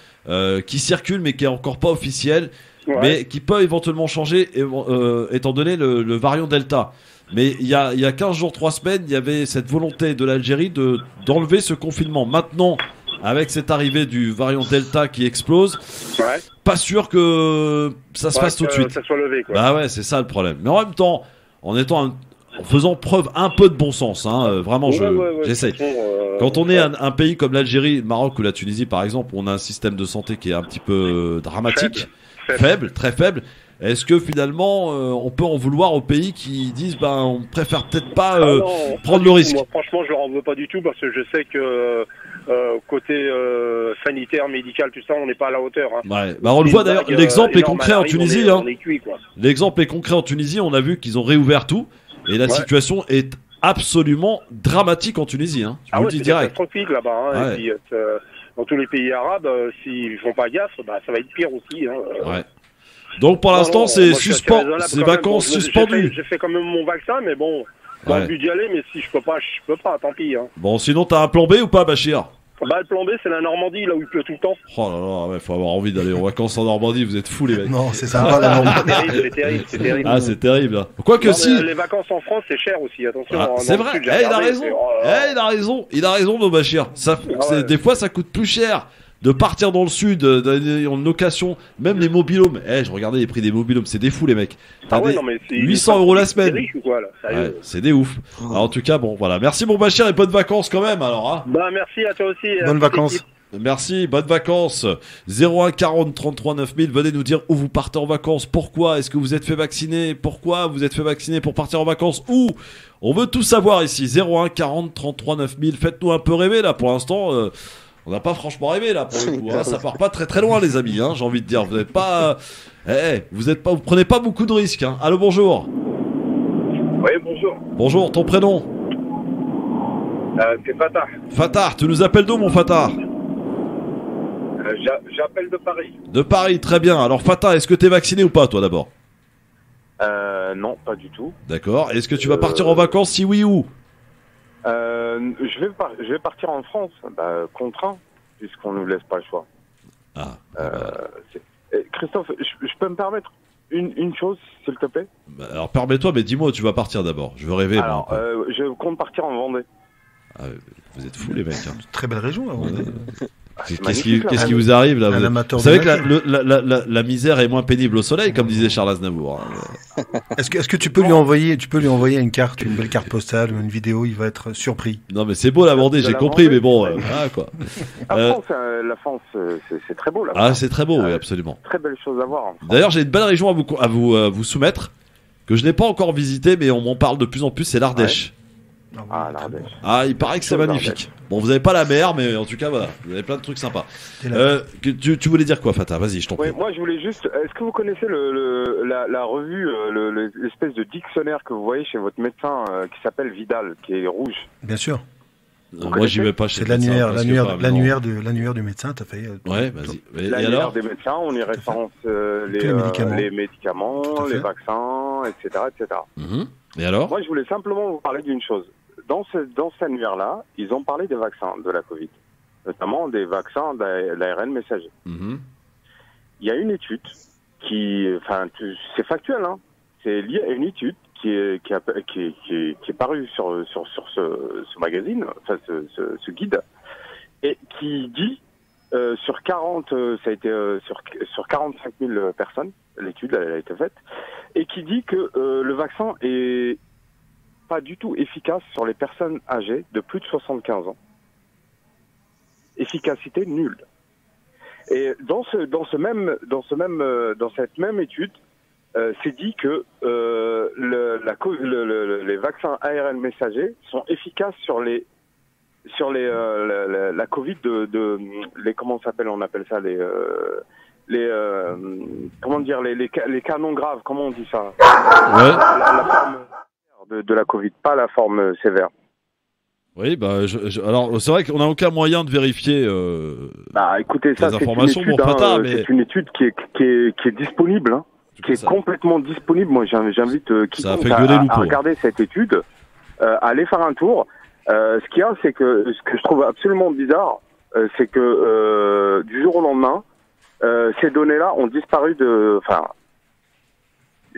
qui circule, mais qui est encore pas officielle, mais qui peut éventuellement changer, étant donné le variant Delta. Mais il y a 15 jours, 3 semaines, il y avait cette volonté de l'Algérie d'enlever ce confinement. Maintenant, avec cette arrivée du variant Delta qui explose, pas sûr que ça se fasse tout de suite. Ça soit levé, quoi. Bah ouais, c'est ça le problème. Mais en même temps, en faisant preuve un peu de bon sens, vraiment, j'essaie. Quand on est un pays comme l'Algérie, le Maroc ou la Tunisie, par exemple, on a un système de santé qui est un petit peu dramatique, faible, très faible. Est-ce que finalement on peut en vouloir aux pays qui disent on préfère peut-être pas prendre le risque? Moi, franchement, je leur en veux pas du tout parce que je sais que côté sanitaire, médical, tout ça, on n'est pas à la hauteur. Ouais. On le voit d'ailleurs, l'exemple est concret en Tunisie. L'exemple est concret en Tunisie, on a vu qu'ils ont réouvert tout et la situation est absolument dramatique en Tunisie. Je vous le dis direct. C'est catastrophique là-bas. Et puis, dans tous les pays arabes, s'ils font pas gaffe, ça va être pire aussi. Ouais. Donc pour l'instant, c'est vacances suspendues. J'ai fait quand même mon vaccin, mais bon, j'ai le but d'y aller, mais si je peux pas, tant pis. Bon, sinon t'as un plan B ou pas, Bachir? Le plan B, c'est la Normandie, là où il pleut tout le temps. Oh là là, faut avoir envie d'aller en vacances en Normandie, vous êtes fous les mecs. Non, c'est sympa la Normandie. C'est terrible. Ah, c'est terrible. Quoique si. Les vacances en France, c'est cher aussi, attention. C'est vrai, il a raison, nos Bachir. Des fois, ça coûte plus cher de partir dans le sud en location, même les mobilhomes. Je regardais les prix des mobilhomes, c'est des fous les mecs. T'as 800 € la semaine. C'est des ouf. Alors, en tout cas, bon, voilà. Merci mon Bachir et bonnes vacances quand même alors. Merci à toi aussi. Bonnes vacances. Merci, bonnes vacances. 01 40 33 9000, venez nous dire où vous partez en vacances, pourquoi, est-ce que vous êtes fait vacciner, pourquoi vous êtes fait vacciner pour partir en vacances, où on veut tout savoir ici. 01 40 33 9000, faites-nous un peu rêver là pour l'instant. On n'a pas franchement rêvé là pour le coup, ça part pas très très loin les amis, j'ai envie de dire. Vous n'êtes pas, vous prenez pas beaucoup de risques. Allô, bonjour. Oui, bonjour. Bonjour, ton prénom? C'est Fatah. Fatah, tu nous appelles d'où mon Fatah? J'appelle de Paris. De Paris, très bien. Alors Fatah, est-ce que t'es vacciné ou pas toi d'abord? Non, pas du tout. D'accord. Est-ce que tu vas partir en vacances, si oui où? Je vais partir en France, contraint, puisqu'on ne nous laisse pas le choix. Christophe, je peux me permettre une chose, s'il te plaît? Alors permets-toi, mais dis-moi où tu vas partir d'abord. Je veux rêver. Alors, je compte partir en Vendée. Vous êtes fous les mecs. Hein. Très belle région, la Vendée. Qu'est-ce qui vous arrive là? Vous savez que la misère est moins pénible au soleil, comme disait Charles Aznavour. Est-ce que tu peux lui envoyer une carte, une belle carte postale ou une vidéo? Il va être surpris. Non mais c'est beau la Vendée, j'ai compris, mais bon, quoi. La France, c'est très beau là. Ah, c'est très beau, oui, absolument. Très belle chose à voir. D'ailleurs, j'ai une belle région à vous soumettre que je n'ai pas encore visitée, mais on m'en parle de plus en plus. C'est l'Ardèche. Ah, l'Ardèche. Ah, il paraît que c'est magnifique. Bon, vous avez pas la mer, mais en tout cas, voilà, vous avez plein de trucs sympas. Tu voulais dire quoi, Fata? Vas-y, je t'en prie. Moi, je voulais juste. Est-ce que vous connaissez la revue, l'espèce de dictionnaire que vous voyez chez votre médecin qui s'appelle Vidal, qui est rouge? Bien sûr. Moi, j'y vais pas chez le médecin. C'est l'annuaire du médecin, t'as fait. Ouais, vas-y. L'annuaire des médecins, on y référence les médicaments, les vaccins, etc., etc. Et alors? Moi, je voulais simplement vous parler d'une chose. Dans cet annuaire-là, ils ont parlé des vaccins de la Covid, notamment des vaccins d'ARN messager. Il y a une étude c'est factuel, hein. C'est lié à une étude qui est parue sur ce magazine, enfin ce guide, et qui dit sur 45 000 personnes, l'étude elle a été faite, et qui dit que le vaccin est pas du tout efficace sur les personnes âgées de plus de 75 ans. Efficacité nulle. Et dans cette même étude, c'est dit que les vaccins ARN messagers sont efficaces sur la Covid les comment s'appelle, on appelle ça les cas non graves, comment on dit ça? La forme de la Covid, pas la forme sévère. Oui, alors c'est vrai qu'on n'a aucun moyen de vérifier écoutez, ça, les informations. C'est une étude qui est disponible, hein, qui est complètement disponible. Moi, j'invite quiconque à regarder cette étude, à aller faire un tour. Ce qu'il y a, c'est que ce que je trouve absolument bizarre, c'est que du jour au lendemain, ces données-là ont disparu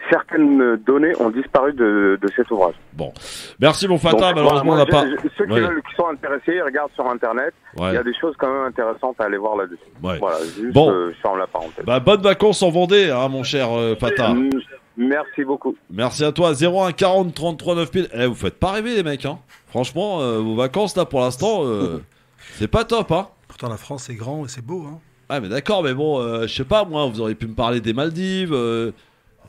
certaines données ont disparu de cet ouvrage. Bon, merci mon Fata. Malheureusement, on n'a pas. Ceux qui sont intéressés, regardent sur Internet. Il y a des choses quand même intéressantes à aller voir là-dessus. Voilà, juste je ferme la parenthèse. Bonnes vacances en Vendée, hein, mon cher Fata. Merci beaucoup. Merci à toi. 01 40 33 9000. Vous faites pas rêver les mecs, hein. Franchement, vos vacances là pour l'instant, c'est pas top, hein. Pourtant la France c'est grand et c'est beau, hein. Ah mais d'accord, mais bon, je sais pas moi, vous auriez pu me parler des Maldives.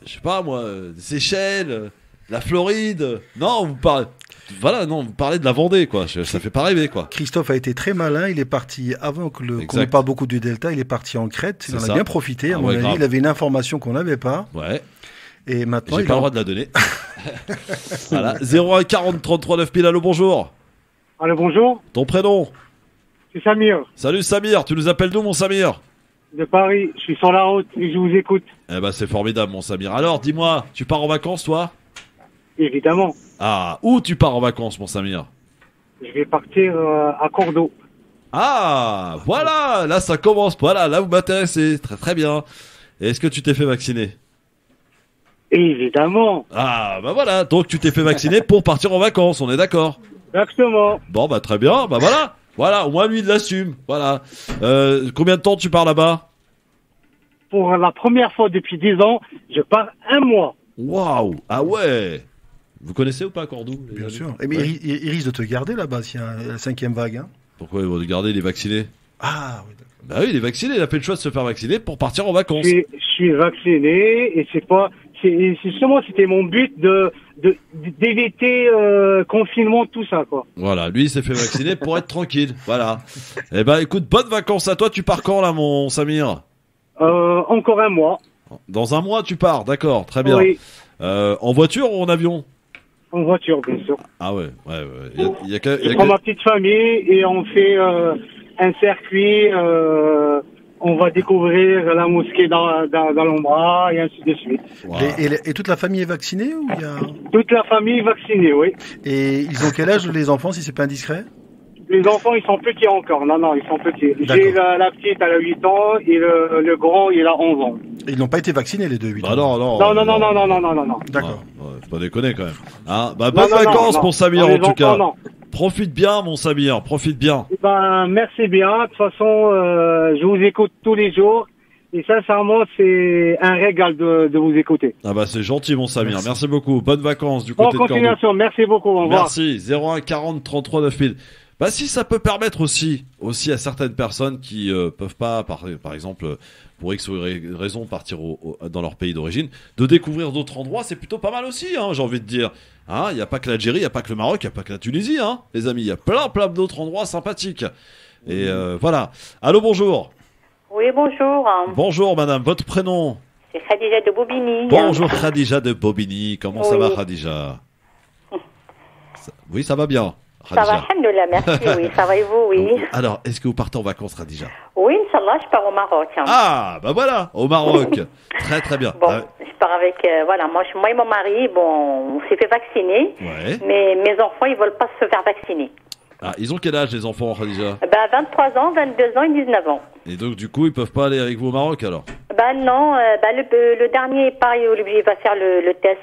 Je sais pas moi, des Seychelles, la Floride. Non, vous parlez de la Vendée, quoi. Ça fait pas rêver, quoi. Christophe a été très malin. Il est parti avant qu'on ne parle beaucoup du Delta. Il est parti en Crète. Il en a bien profité. À mon avis, il avait une information qu'on n'avait pas. Ouais. Et maintenant, j'ai pas le droit de la donner. Voilà. 01 40 33 9000. Allô, bonjour. Allô, bonjour. Ton prénom? C'est Samir. Salut Samir. Tu nous appelles d'où, mon Samir? De Paris, je suis sur la route et je vous écoute. C'est formidable, mon Samir. Alors, dis-moi, tu pars en vacances, toi? Évidemment. Ah, où tu pars en vacances, mon Samir? Je vais partir à Cordoue. Ah, voilà, là ça commence. Voilà, là vous m'intéressez. Très très bien. Et est-ce que tu t'es fait vacciner? Évidemment. Ah, voilà, donc tu t'es fait vacciner pour partir en vacances, on est d'accord? Exactement. Bon, très bien, voilà. Voilà, au moins lui il l'assume. Voilà. Combien de temps tu pars là-bas? Pour la première fois depuis 10 ans, je pars 1 mois. Waouh. Ah ouais. Vous connaissez ou pas Cordoue? Bien sûr. Mais il risque de te garder là-bas s'il y a la 5e vague. Hein. Pourquoi ils vont te garder? Il est vacciné. Ah oui, d'accord. Bah oui, il est vacciné. Il a fait le choix de se faire vacciner pour partir en vacances. Je suis vacciné et justement c'était mon but d'éviter confinement, tout ça, quoi. Voilà, lui il s'est fait vacciner pour être tranquille. Voilà. Écoute, bonnes vacances à toi. Tu pars quand là, mon Samir? Encore 1 mois. Dans 1 mois tu pars, d'accord, très bien. Oui. En voiture ou en avion? En voiture, bien sûr. Ah ouais. Je prends ma petite famille et on fait un circuit on va découvrir la mosquée dans l'Ombra et ainsi de suite. Wow. Et toute la famille est vaccinée ou il y a... Toute la famille est vaccinée, oui. Et ils ont quel âge les enfants, si c'est pas indiscret? Les enfants, ils sont petits encore. Non, ils sont petits. J'ai la petite, elle a 8 ans et le grand, il a 11 ans. Et ils n'ont pas été vaccinés, les deux, 8 ans? Non. D'accord. Faut pas déconner quand même. Hein, bah, bonnes vacances, mon Samir, en tout cas. Non. Profite bien, mon Samir, profite bien. Ben, merci bien. De toute façon, je vous écoute tous les jours. Et sincèrement, c'est un régal de vous écouter. Ah bah c'est gentil, mon Samir. Merci beaucoup. Bonnes vacances du côté de Cordoue. Bonne continuation. Merci beaucoup. Au revoir. Merci. 01 40 33 9000. Bah si ça peut permettre aussi à certaines personnes qui peuvent pas, par exemple, pour X ou Y raison, partir dans leur pays d'origine, de découvrir d'autres endroits, c'est plutôt pas mal aussi, hein, j'ai envie de dire. Hein, il n'y a pas que l'Algérie, il n'y a pas que le Maroc, il n'y a pas que la Tunisie, hein, les amis. Il y a plein d'autres endroits sympathiques. Et voilà. Allô, bonjour. Oui, bonjour. Bonjour, madame. Votre prénom? C'est Khadija de Bobigny. Bonjour, Khadija de Bobigny. Comment ça va, Khadija? Oui, ça va bien. Khadija. Ça va, alhamdoulilah, merci, oui. Ça va et vous, oui. Alors, est-ce que vous partez en vacances, Khadija? Oui, Inch'Allah, je pars au Maroc. Ah, bah voilà, au Maroc. Très bien. Bon, je pars avec, voilà, moi et mon mari, bon, on s'est fait vacciner. Ouais. Mais mes enfants, ils veulent pas se faire vacciner. Ah, ils ont quel âge, les enfants, Khadija? 23 ans, 22 ans et 19 ans. Et donc, du coup, ils peuvent pas aller avec vous au Maroc, alors? Non, le dernier, pareil, il va faire le test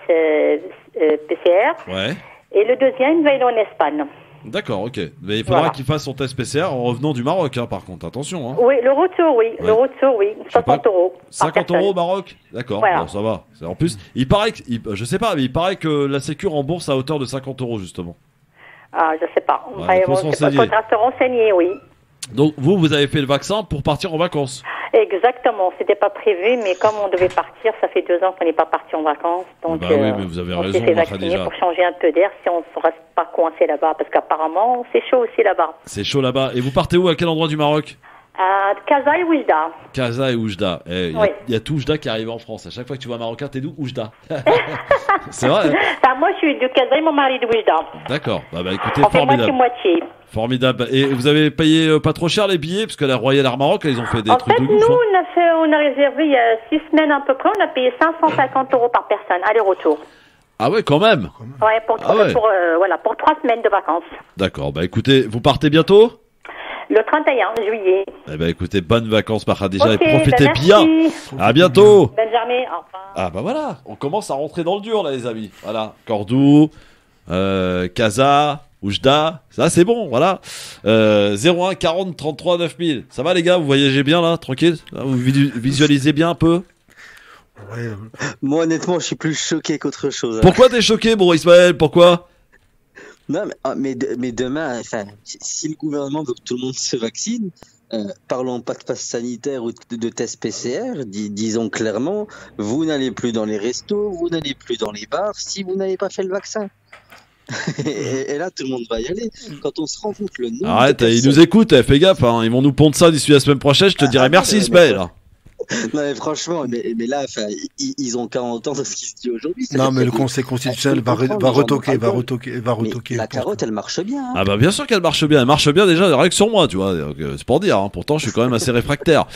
PCR. Ouais. Et le deuxième, il va aller en Espagne. D'accord, ok. Mais il faudra qu'il fasse son test PCR en revenant du Maroc, hein, par contre, attention. Hein. Oui, le retour, oui. Ouais. Le retour, oui. 50 euros. 50 euros au Maroc? D'accord, voilà. Bon, ça va. En plus, il paraît que, je sais pas, mais il paraît que la Sécu rembourse à hauteur de 50 euros, justement. Ah, je sais pas. Ouais, faut faudra se renseigner, oui. Donc, vous avez fait le vaccin pour partir en vacances? Exactement. C'était pas prévu, mais comme on devait partir, ça fait 2 ans qu'on n'est pas parti en vacances. Donc, oui, mais vous avez raison, on s'est fait vacciner pour changer un peu d'air si on ne reste pas coincé là-bas. Parce qu'apparemment, c'est chaud aussi là-bas. C'est chaud là-bas. Et vous partez où? À quel endroit du Maroc? À Casa et Oujda. Casa et Oujda. Il y a tout Oujda qui arrive en France. À chaque fois que tu vois un Marocain, t'es d'où? Oujda. C'est vrai. Moi, je suis de Casa et mon mari de Oujda. D'accord. Bah écoutez, on formidable. fait moitié. Formidable. Et vous avez payé pas trop cher les billets? Parce que la Royal Air Maroc, ils ont fait des trucs de ouf. Nous, on a réservé il y a 6 semaines à peu près. On a payé 550 euros par personne, aller-retour. Ah ouais, quand même. Ouais, pour 3 semaines de vacances. D'accord. Bah écoutez, vous partez bientôt? Le 31 juillet. Eh ben écoutez, bonnes vacances par Khadija et profitez bien. À bientôt. Bonne journée. Au revoir. Ah bah voilà, on commence à rentrer dans le dur là les amis. Voilà, Cordoue, Casa, Oujda, ça c'est bon, voilà. 01 40 33 9000. Ça va les gars, vous voyagez bien là, tranquille? Vous visualisez bien un peu? Ouais. Moi honnêtement, je suis plus choqué qu'autre chose. Pourquoi t'es choqué, bon Ismaël? Pourquoi? Non, mais demain, enfin, si le gouvernement veut que tout le monde se vaccine, parlons pas de passe sanitaire ou de test PCR, disons clairement, vous n'allez plus dans les restos, vous n'allez plus dans les bars si vous n'avez pas fait le vaccin. et là, tout le monde va y aller. Quand on se rend compte le nombre. Arrête, ils nous écoutent, fais gaffe, hein, ils vont nous pondre ça d'ici la semaine prochaine, je te dirai merci Ismaël. Non mais franchement, mais là, ils ont qu'à entendre ce qui se dit aujourd'hui. Non mais le Conseil constitutionnel va retoquer. La carotte, elle marche bien. Hein. Ah bah bien sûr qu'elle marche bien. Elle marche bien déjà rien que sur moi, tu vois. C'est pour dire. Hein. Pourtant, je suis quand même assez réfractaire.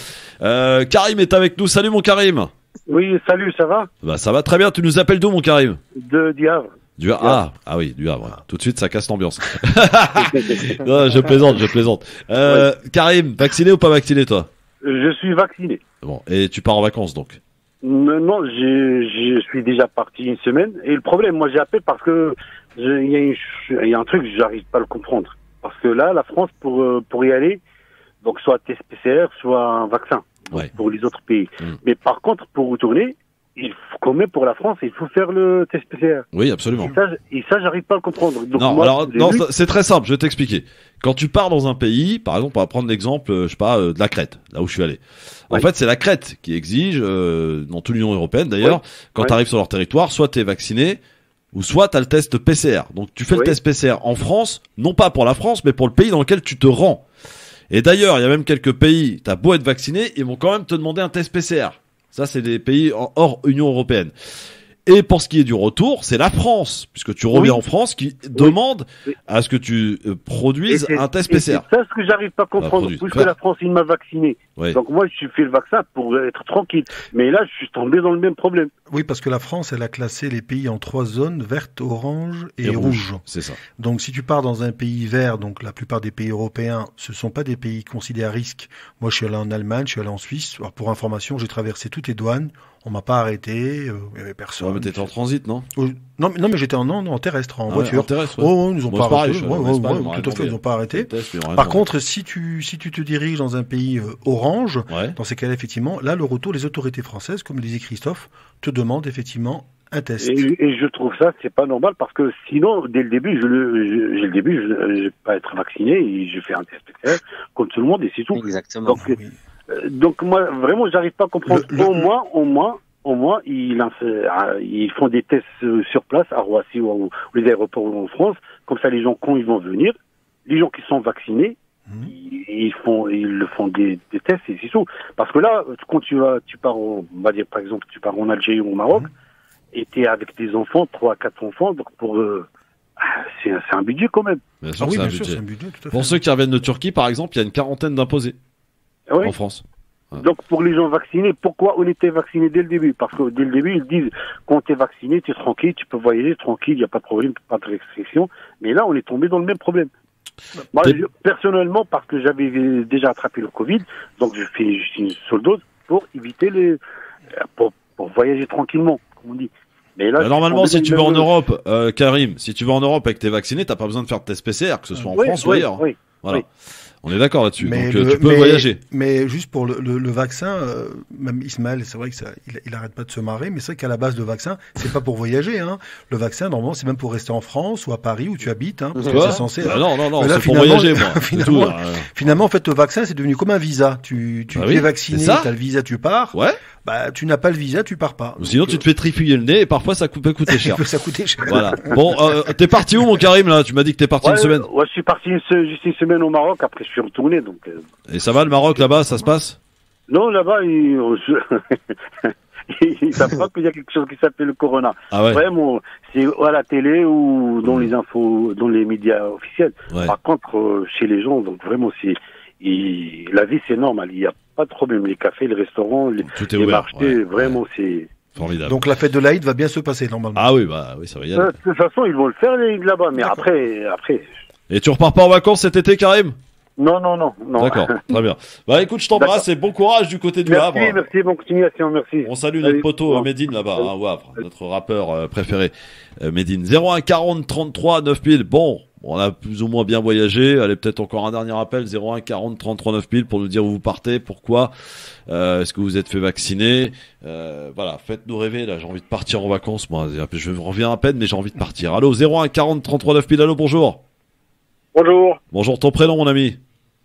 Karim est avec nous. Salut mon Karim. Oui, salut, ça va? Bah ça va très bien. Tu nous appelles d'où mon Karim? Du Havre. Du Havre. Ah oui, du Havre. Tout de suite, ça casse l'ambiance. Non, je plaisante. Karim, vacciné ou pas vacciné toi? Je suis vacciné. Bon, et tu pars en vacances donc? Non, je suis déjà parti une semaine. Et le problème, moi j'ai appelé parce que il y a un truc que j'arrive pas à le comprendre. Parce que là, la France, pour y aller, donc soit test PCR, soit un vaccin pour les autres pays. Mais par contre, pour retourner, quand même pour la France, il faut faire le test PCR. Oui, absolument. Et ça, j'arrive pas à le comprendre. Donc c'est très simple, je vais t'expliquer. Quand tu pars dans un pays, par exemple, on va prendre l'exemple, je sais pas, de la Crète, là où je suis allé. En fait, c'est la Crète qui exige, dans toute l'Union européenne d'ailleurs, quand tu arrives sur leur territoire, soit tu es vacciné, ou soit tu as le test PCR. Donc tu fais le test PCR en France, non pas pour la France, mais pour le pays dans lequel tu te rends. Et d'ailleurs, il y a même quelques pays, t'as beau être vacciné, ils vont quand même te demander un test PCR. Ça, c'est des pays hors Union européenne. Et pour ce qui est du retour, c'est la France, puisque tu reviens Oui. en France, qui demande à ce que tu produises un test PCR. C'est ça ce que j'arrive pas à comprendre. Puisque la France, il m'a vacciné. Oui. Donc moi, je suis fait le vaccin pour être tranquille. Mais là, je suis tombé dans le même problème. Oui, parce que la France, elle a classé les pays en 3 zones, verte, orange et Et rouge, rouge. c'est ça. Donc si tu pars dans un pays vert, donc la plupart des pays européens, ce sont pas des pays considérés à risque. Moi, je suis allé en Allemagne, je suis allé en Suisse. Alors, pour information, j'ai traversé toutes les douanes. On m'a pas arrêté, il y avait personne. Ouais, mais t'étais en transit, non? Non, mais j'étais en terrestre, en Ah ouais, voiture. en terrestre, ouais. Oh, ils nous ont Bon, pas c'est arrêté. pareil, Ouais, en Espagne, on m'a tout à fait, demandé. ils n'ont pas arrêté. Test, mais ils ont rien Par demandé. contre, si tu te diriges dans un pays orange, dans ces cas-là, effectivement, là, le retour, les autorités françaises, comme le disait Christophe, te demandent effectivement un test. Et je trouve ça, c'est pas normal parce que sinon, dès le début, je vais pas être vacciné et je fais un test PCR comme tout le monde et c'est tout. Exactement. Donc moi, vraiment, j'arrive pas à comprendre. Au moins, ils font des tests sur place à Roissy ou les aéroports en France. Comme ça, les gens, quand ils vont venir, les gens qui sont vaccinés, ils le font des tests et c'est tout. Parce que là, quand tu pars, on va dire par exemple, tu pars en Algérie ou au Maroc, et t'es avec des enfants, 3 à 4 enfants, donc c'est un budget quand même. Bien sûr, c'est un budget. Pour ceux qui reviennent de Turquie, par exemple, il y a une quarantaine d'imposés en France. Donc pour les gens vaccinés, pourquoi on était vaccinés dès le début? Parce que dès le début, ils disent, quand tu es vacciné, tu es tranquille, tu peux voyager tranquille, il n'y a pas de problème, pas de restriction. Mais là, on est tombé dans le même problème. Moi, personnellement, parce que j'avais déjà attrapé le Covid, donc je fais juste une seule dose pour éviter pour voyager tranquillement, comme on dit. Mais là, normalement, si tu vas en Europe, Karim, si tu vas en Europe et que t'es vacciné, t'as pas besoin de faire de test PCR, que ce soit en France ou ailleurs. Voilà. On est d'accord là-dessus. Donc tu peux voyager. Mais juste pour le vaccin, même Ismaël, c'est vrai que il arrête pas de se marrer, mais c'est vrai qu'à la base, le vaccin, c'est pas pour voyager. Hein. Le vaccin, normalement, c'est même pour rester en France ou à Paris où tu habites. Hein, parce que c'est censé. Non, c'est pour voyager, moi. Finalement, en fait, le vaccin, c'est devenu comme un visa. Tu es vacciné, t'as le visa, tu pars. Ouais. Bah, tu n'as pas le visa, tu pars pas. Ou sinon, tu te fais trifouiller le nez et parfois ça peut coûter cher. Ça coûter cher. Voilà. Bon, t'es parti où, mon Karim, là? Tu m'as dit que t'es parti une semaine. Ouais, je suis parti juste une semaine au Maroc, après je suis retourné, donc. Et ça va, le Maroc, là-bas, ça se passe? Non, là-bas, ils savent pas qu'il y a quelque chose qui s'appelle le Corona. Ah ouais. Vraiment, c'est à la télé ou dans les infos, dans les médias officiels. Ouais. Par contre, chez les gens, donc vraiment, la vie, c'est normal. Il n'y a pas de problème. Les cafés, les restaurants, les marchés, vraiment, c'est formidable. Donc la fête de l'Aïd va bien se passer, normalement. Ah oui, ça va y aller. De toute façon, ils vont le faire là-bas, mais après. Et tu repars pas en vacances cet été, Karim? Non. D'accord, très bien. Bah écoute, je t'embrasse et bon courage du côté du Havre. Merci, bonne continuation, merci. On salue notre poteau Médine là-bas, au Havre, notre rappeur préféré, Médine. 01 40 33 9000. Bon, on a plus ou moins bien voyagé. Allez, peut-être encore un dernier appel, 01 40 33 9000 pour nous dire où vous partez, pourquoi, est-ce que vous êtes fait vacciner. Voilà, faites-nous rêver, là, j'ai envie de partir en vacances, moi. Je reviens à peine, mais j'ai envie de partir. Allô, 01 40 33 9000, allô, bonjour. Bonjour. Bonjour, ton prénom, mon ami?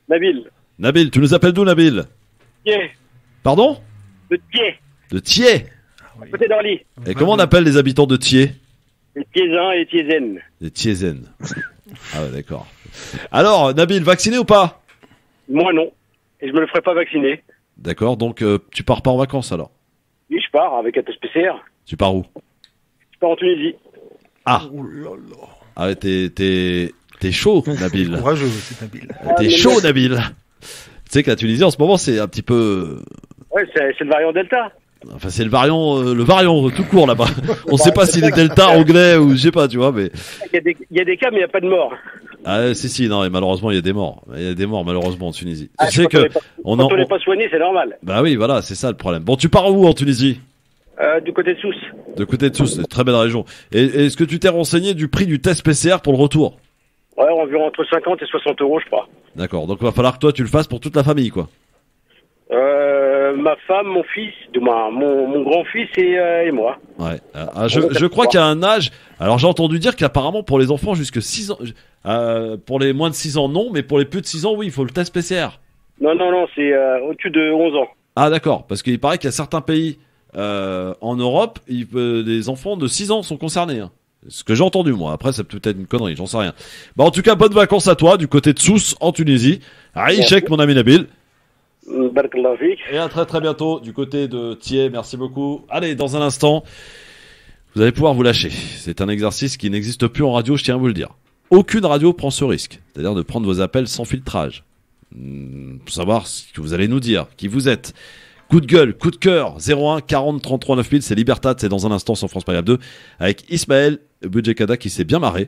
Nabil. Nabil, tu nous appelles d'où, Nabil? Thiers. Pardon? De Thiers. De Thiers? À côté d'Orly. Et comment on appelle les habitants de Thiers? Les Thiésins et les Thiésaines. Les Thiésaines. Ah ouais, d'accord. Alors, Nabil, vacciné ou pas? Moi non. Et je me le ferai pas vacciner. D'accord, donc tu pars pas en vacances alors? Oui, je pars avec un test PCR. Tu pars où? Je pars en Tunisie. Ah. Ah ouais, t'es chaud, Nabil. Courageux, c'est Nabil. T'es chaud, Nabil. Tu sais que la Tunisie, en ce moment, c'est un petit peu... Ouais, c'est le variant Delta. Enfin, c'est le variant tout court là-bas. On sait pas s'il est Delta, anglais ou je sais pas, tu vois, mais... Il y a des cas, mais il n'y a pas de mort. Ah, si, non, et malheureusement, il y a des morts. Il y a des morts, malheureusement, en Tunisie. Ah, tu sais que... on n'est pas soigné, c'est normal. Bah oui, voilà, c'est ça le problème. Bon, tu pars où en Tunisie? Du côté de Sousse. De côté de Sousse, c'est une très belle région. Et est-ce que tu t'es renseigné du prix du test PCR pour le retour? Ouais, environ entre 50 et 60 euros, je crois. D'accord, donc il va falloir que toi tu le fasses pour toute la famille, quoi. Ma femme, mon fils, mon grand-fils et moi. Ouais. Je crois qu'il y a un âge. Alors j'ai entendu dire qu'apparemment pour les enfants jusque 6 ans, pour les moins de 6 ans non, mais pour les plus de 6 ans oui, il faut le test PCR. Non, c'est au-dessus de 11 ans. Ah d'accord, parce qu'il paraît qu'il y a certains pays en Europe, les enfants de 6 ans sont concernés. Hein. Ce que j'ai entendu moi. Après c'est peut-être une connerie, j'en sais rien. Bah en tout cas bonnes vacances à toi du côté de Sousse en Tunisie. Aïchek mon ami Nabil. Et à très très bientôt du côté de Thiers. Merci beaucoup. Allez, dans un instant, Vous allez pouvoir vous lâcher. C'est un exercice qui n'existe plus en radio, je tiens à vous le dire. Aucune radio prend ce risque, c'est-à-dire de prendre vos appels sans filtrage. Pour savoir ce que vous allez nous dire, qui vous êtes. Coup de gueule, coup de cœur, 01 40 33 9000, c'est Libertad, c'est dans un instant sur France Maghreb 2, avec Ismaël Boudjekada qui s'est bien marré,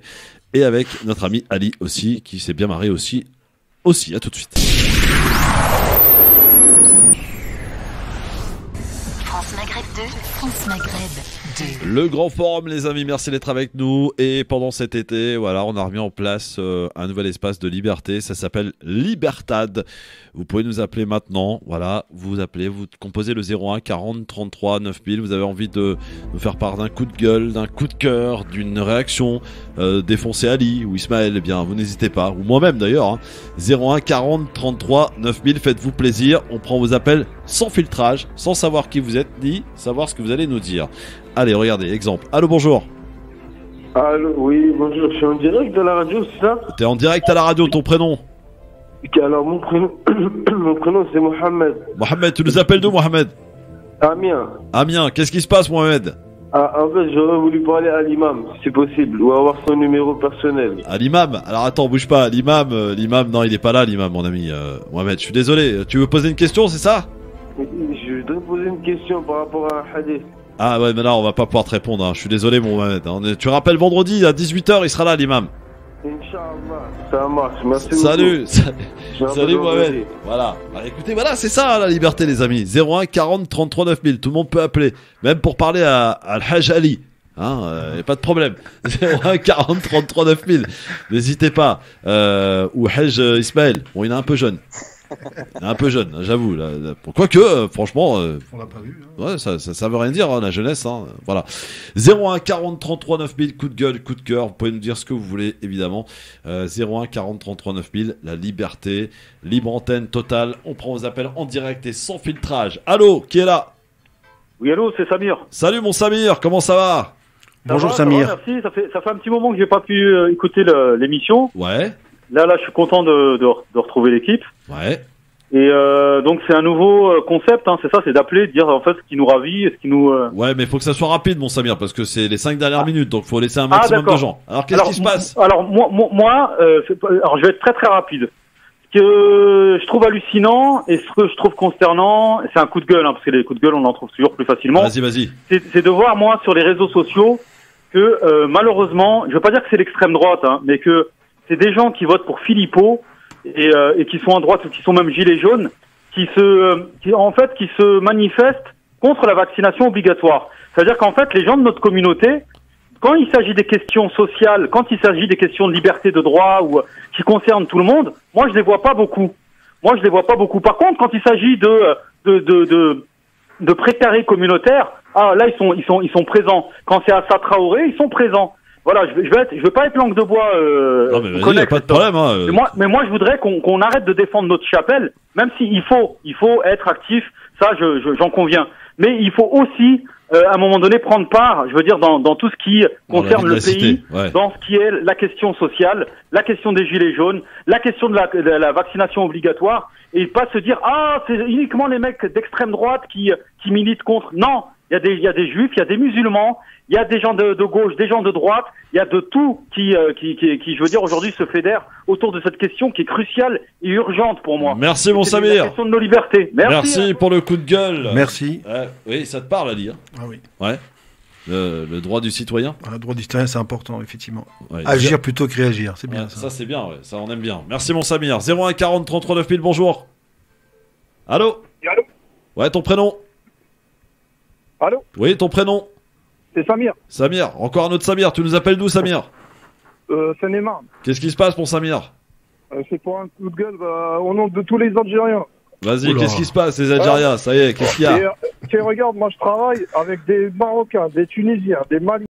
et avec notre ami Ali aussi, qui s'est bien marré aussi, à tout de suite. France Maghreb 2, France Maghreb 2. Le grand forum, les amis, merci d'être avec nous. Et pendant cet été, voilà, on a remis en place un nouvel espace de liberté. Ça s'appelle Libertad. Vous pouvez nous appeler maintenant. Voilà, vous appelez, vous composez le 01 40 33 9000. Vous avez envie de nous faire part d'un coup de gueule, d'un coup de cœur, d'une réaction, défoncer Ali ou Ismaël. Eh bien, vous n'hésitez pas, ou moi-même d'ailleurs. Hein. 01 40 33 9000. Faites-vous plaisir. On prend vos appels sans filtrage, sans savoir qui vous êtes, ni savoir ce que vous allez nous dire. Allez, regardez, exemple. Allô, bonjour. Allô, oui, bonjour. Je suis en direct de la radio, c'est ça? T'es en direct à la radio, ton prénom? Alors, mon prénom, mon prénom c'est Mohamed. Mohamed, tu nous appelles d'où, Mohamed? Amiens. Amiens, qu'est-ce qui se passe, Mohamed? Ah, en fait, j'aurais voulu parler à l'imam, si c'est possible, ou avoir son numéro personnel. À l'imam? Alors attends, bouge pas. L'imam, non, il est pas là, l'imam, mon ami. Mohamed, je suis désolé. Tu veux poser une question, c'est ça? Je voudrais poser une question par rapport à un hadith. Ah ouais, mais là, on va pas pouvoir te répondre. Hein. Je suis désolé, mon Mohamed. Tu rappelles vendredi à 18h, il sera là, l'imam. Inch'Allah, ça marche. Merci Salut. beaucoup. Salut, Mohamed. Voilà. Alors, écoutez, voilà, c'est ça, la liberté, les amis. 01 40 33 9000. Tout le monde peut appeler. Même pour parler à Al-Hajj Ali. Hein, y a pas de problème. 01 40 33 9000. N'hésitez pas. Ou Hajj Ismaël. Bon, il est un peu jeune. Un peu jeune, j'avoue. Quoique, franchement, on l'a pas vu. Hein. Ouais, ça veut rien dire, hein, la jeunesse. Hein, voilà. 01 40 33 9000, coup de gueule, coup de cœur. Vous pouvez nous dire ce que vous voulez, évidemment. 01 40 33 9000, la liberté, libre antenne totale. On prend vos appels en direct et sans filtrage. Allô, qui est là? Oui, allô, c'est Samir. Salut, mon Samir, comment ça va? Bonjour, Samir. Ça va, merci. Ça fait un petit moment que j'ai pas pu écouter l'émission. Ouais. Là, je suis content de retrouver l'équipe. Ouais. Et donc c'est un nouveau concept, hein, c'est ça, c'est d'appeler, de dire en fait ce qui nous ravit, ce qui nous. Ouais, mais il faut que ça soit rapide, mon Samir, parce que c'est les 5 dernières minutes, donc faut laisser un maximum de gens. Alors qu'est-ce qui se passe? Alors moi, alors je vais être très très rapide. Ce que je trouve hallucinant et ce que je trouve consternant, c'est un coup de gueule, hein, parce que les coups de gueule on en trouve toujours plus facilement. Vas-y. C'est de voir moi sur les réseaux sociaux que malheureusement, je veux pas dire que c'est l'extrême droite, hein, mais que c'est des gens qui votent pour Philippot et qui sont à droite ou qui sont même gilets jaunes, qui se manifestent contre la vaccination obligatoire. C'est-à-dire qu'en fait, les gens de notre communauté, quand il s'agit des questions sociales, quand il s'agit des questions de liberté de droit ou qui concernent tout le monde, moi je les vois pas beaucoup. Par contre, quand il s'agit de précarés communautaires, ah là ils sont présents. Quand c'est Assa Traoré, ils sont présents. Voilà, je veux pas être langue de bois. Non mais vas-y, y a pas de problème. Hein, mais moi, je voudrais qu'on arrête de défendre notre chapelle, même s'il faut être actif. Ça, j'en conviens. Mais il faut aussi, à un moment donné, prendre part. Je veux dire dans tout ce qui concerne le pays, ouais. Dans ce qui est la question sociale, la question des gilets jaunes, la question de la vaccination obligatoire, et pas se dire c'est uniquement les mecs d'extrême droite qui militent contre. Non, il y a des juifs, il y a des musulmans. Il y a des gens de gauche, des gens de droite, il y a de tout qui je veux dire, aujourd'hui se fédère autour de cette question qui est cruciale et urgente pour moi. Merci, mon Samir. C'est la question de nos libertés. Merci pour le coup de gueule. Merci. Oui, ça te parle, Ali. Hein. Ah oui. Ouais. Le droit du citoyen. Le droit du citoyen, c'est important, effectivement. Ouais, agir plutôt que réagir, c'est bien ça. Ça, c'est bien, ouais. Ça, on aime bien. Merci, mon Samir. 01 40 33 9000, bonjour. Allô? Allô? Ouais, ton prénom? Allô? Oui, ton prénom? C'est Samir. Samir, encore un autre Samir. Tu nous appelles d'où, Samir? Seine-et-Marne. Qu'est-ce qui se passe, mon Samir? C'est pour un coup de gueule au nom de tous les Algériens. Vas-y, qu'est-ce qui se passe, les Algériens? Ça y est, qu'est-ce qu'il y a? Regarde, moi je travaille avec des Marocains, des Tunisiens, des Maliens.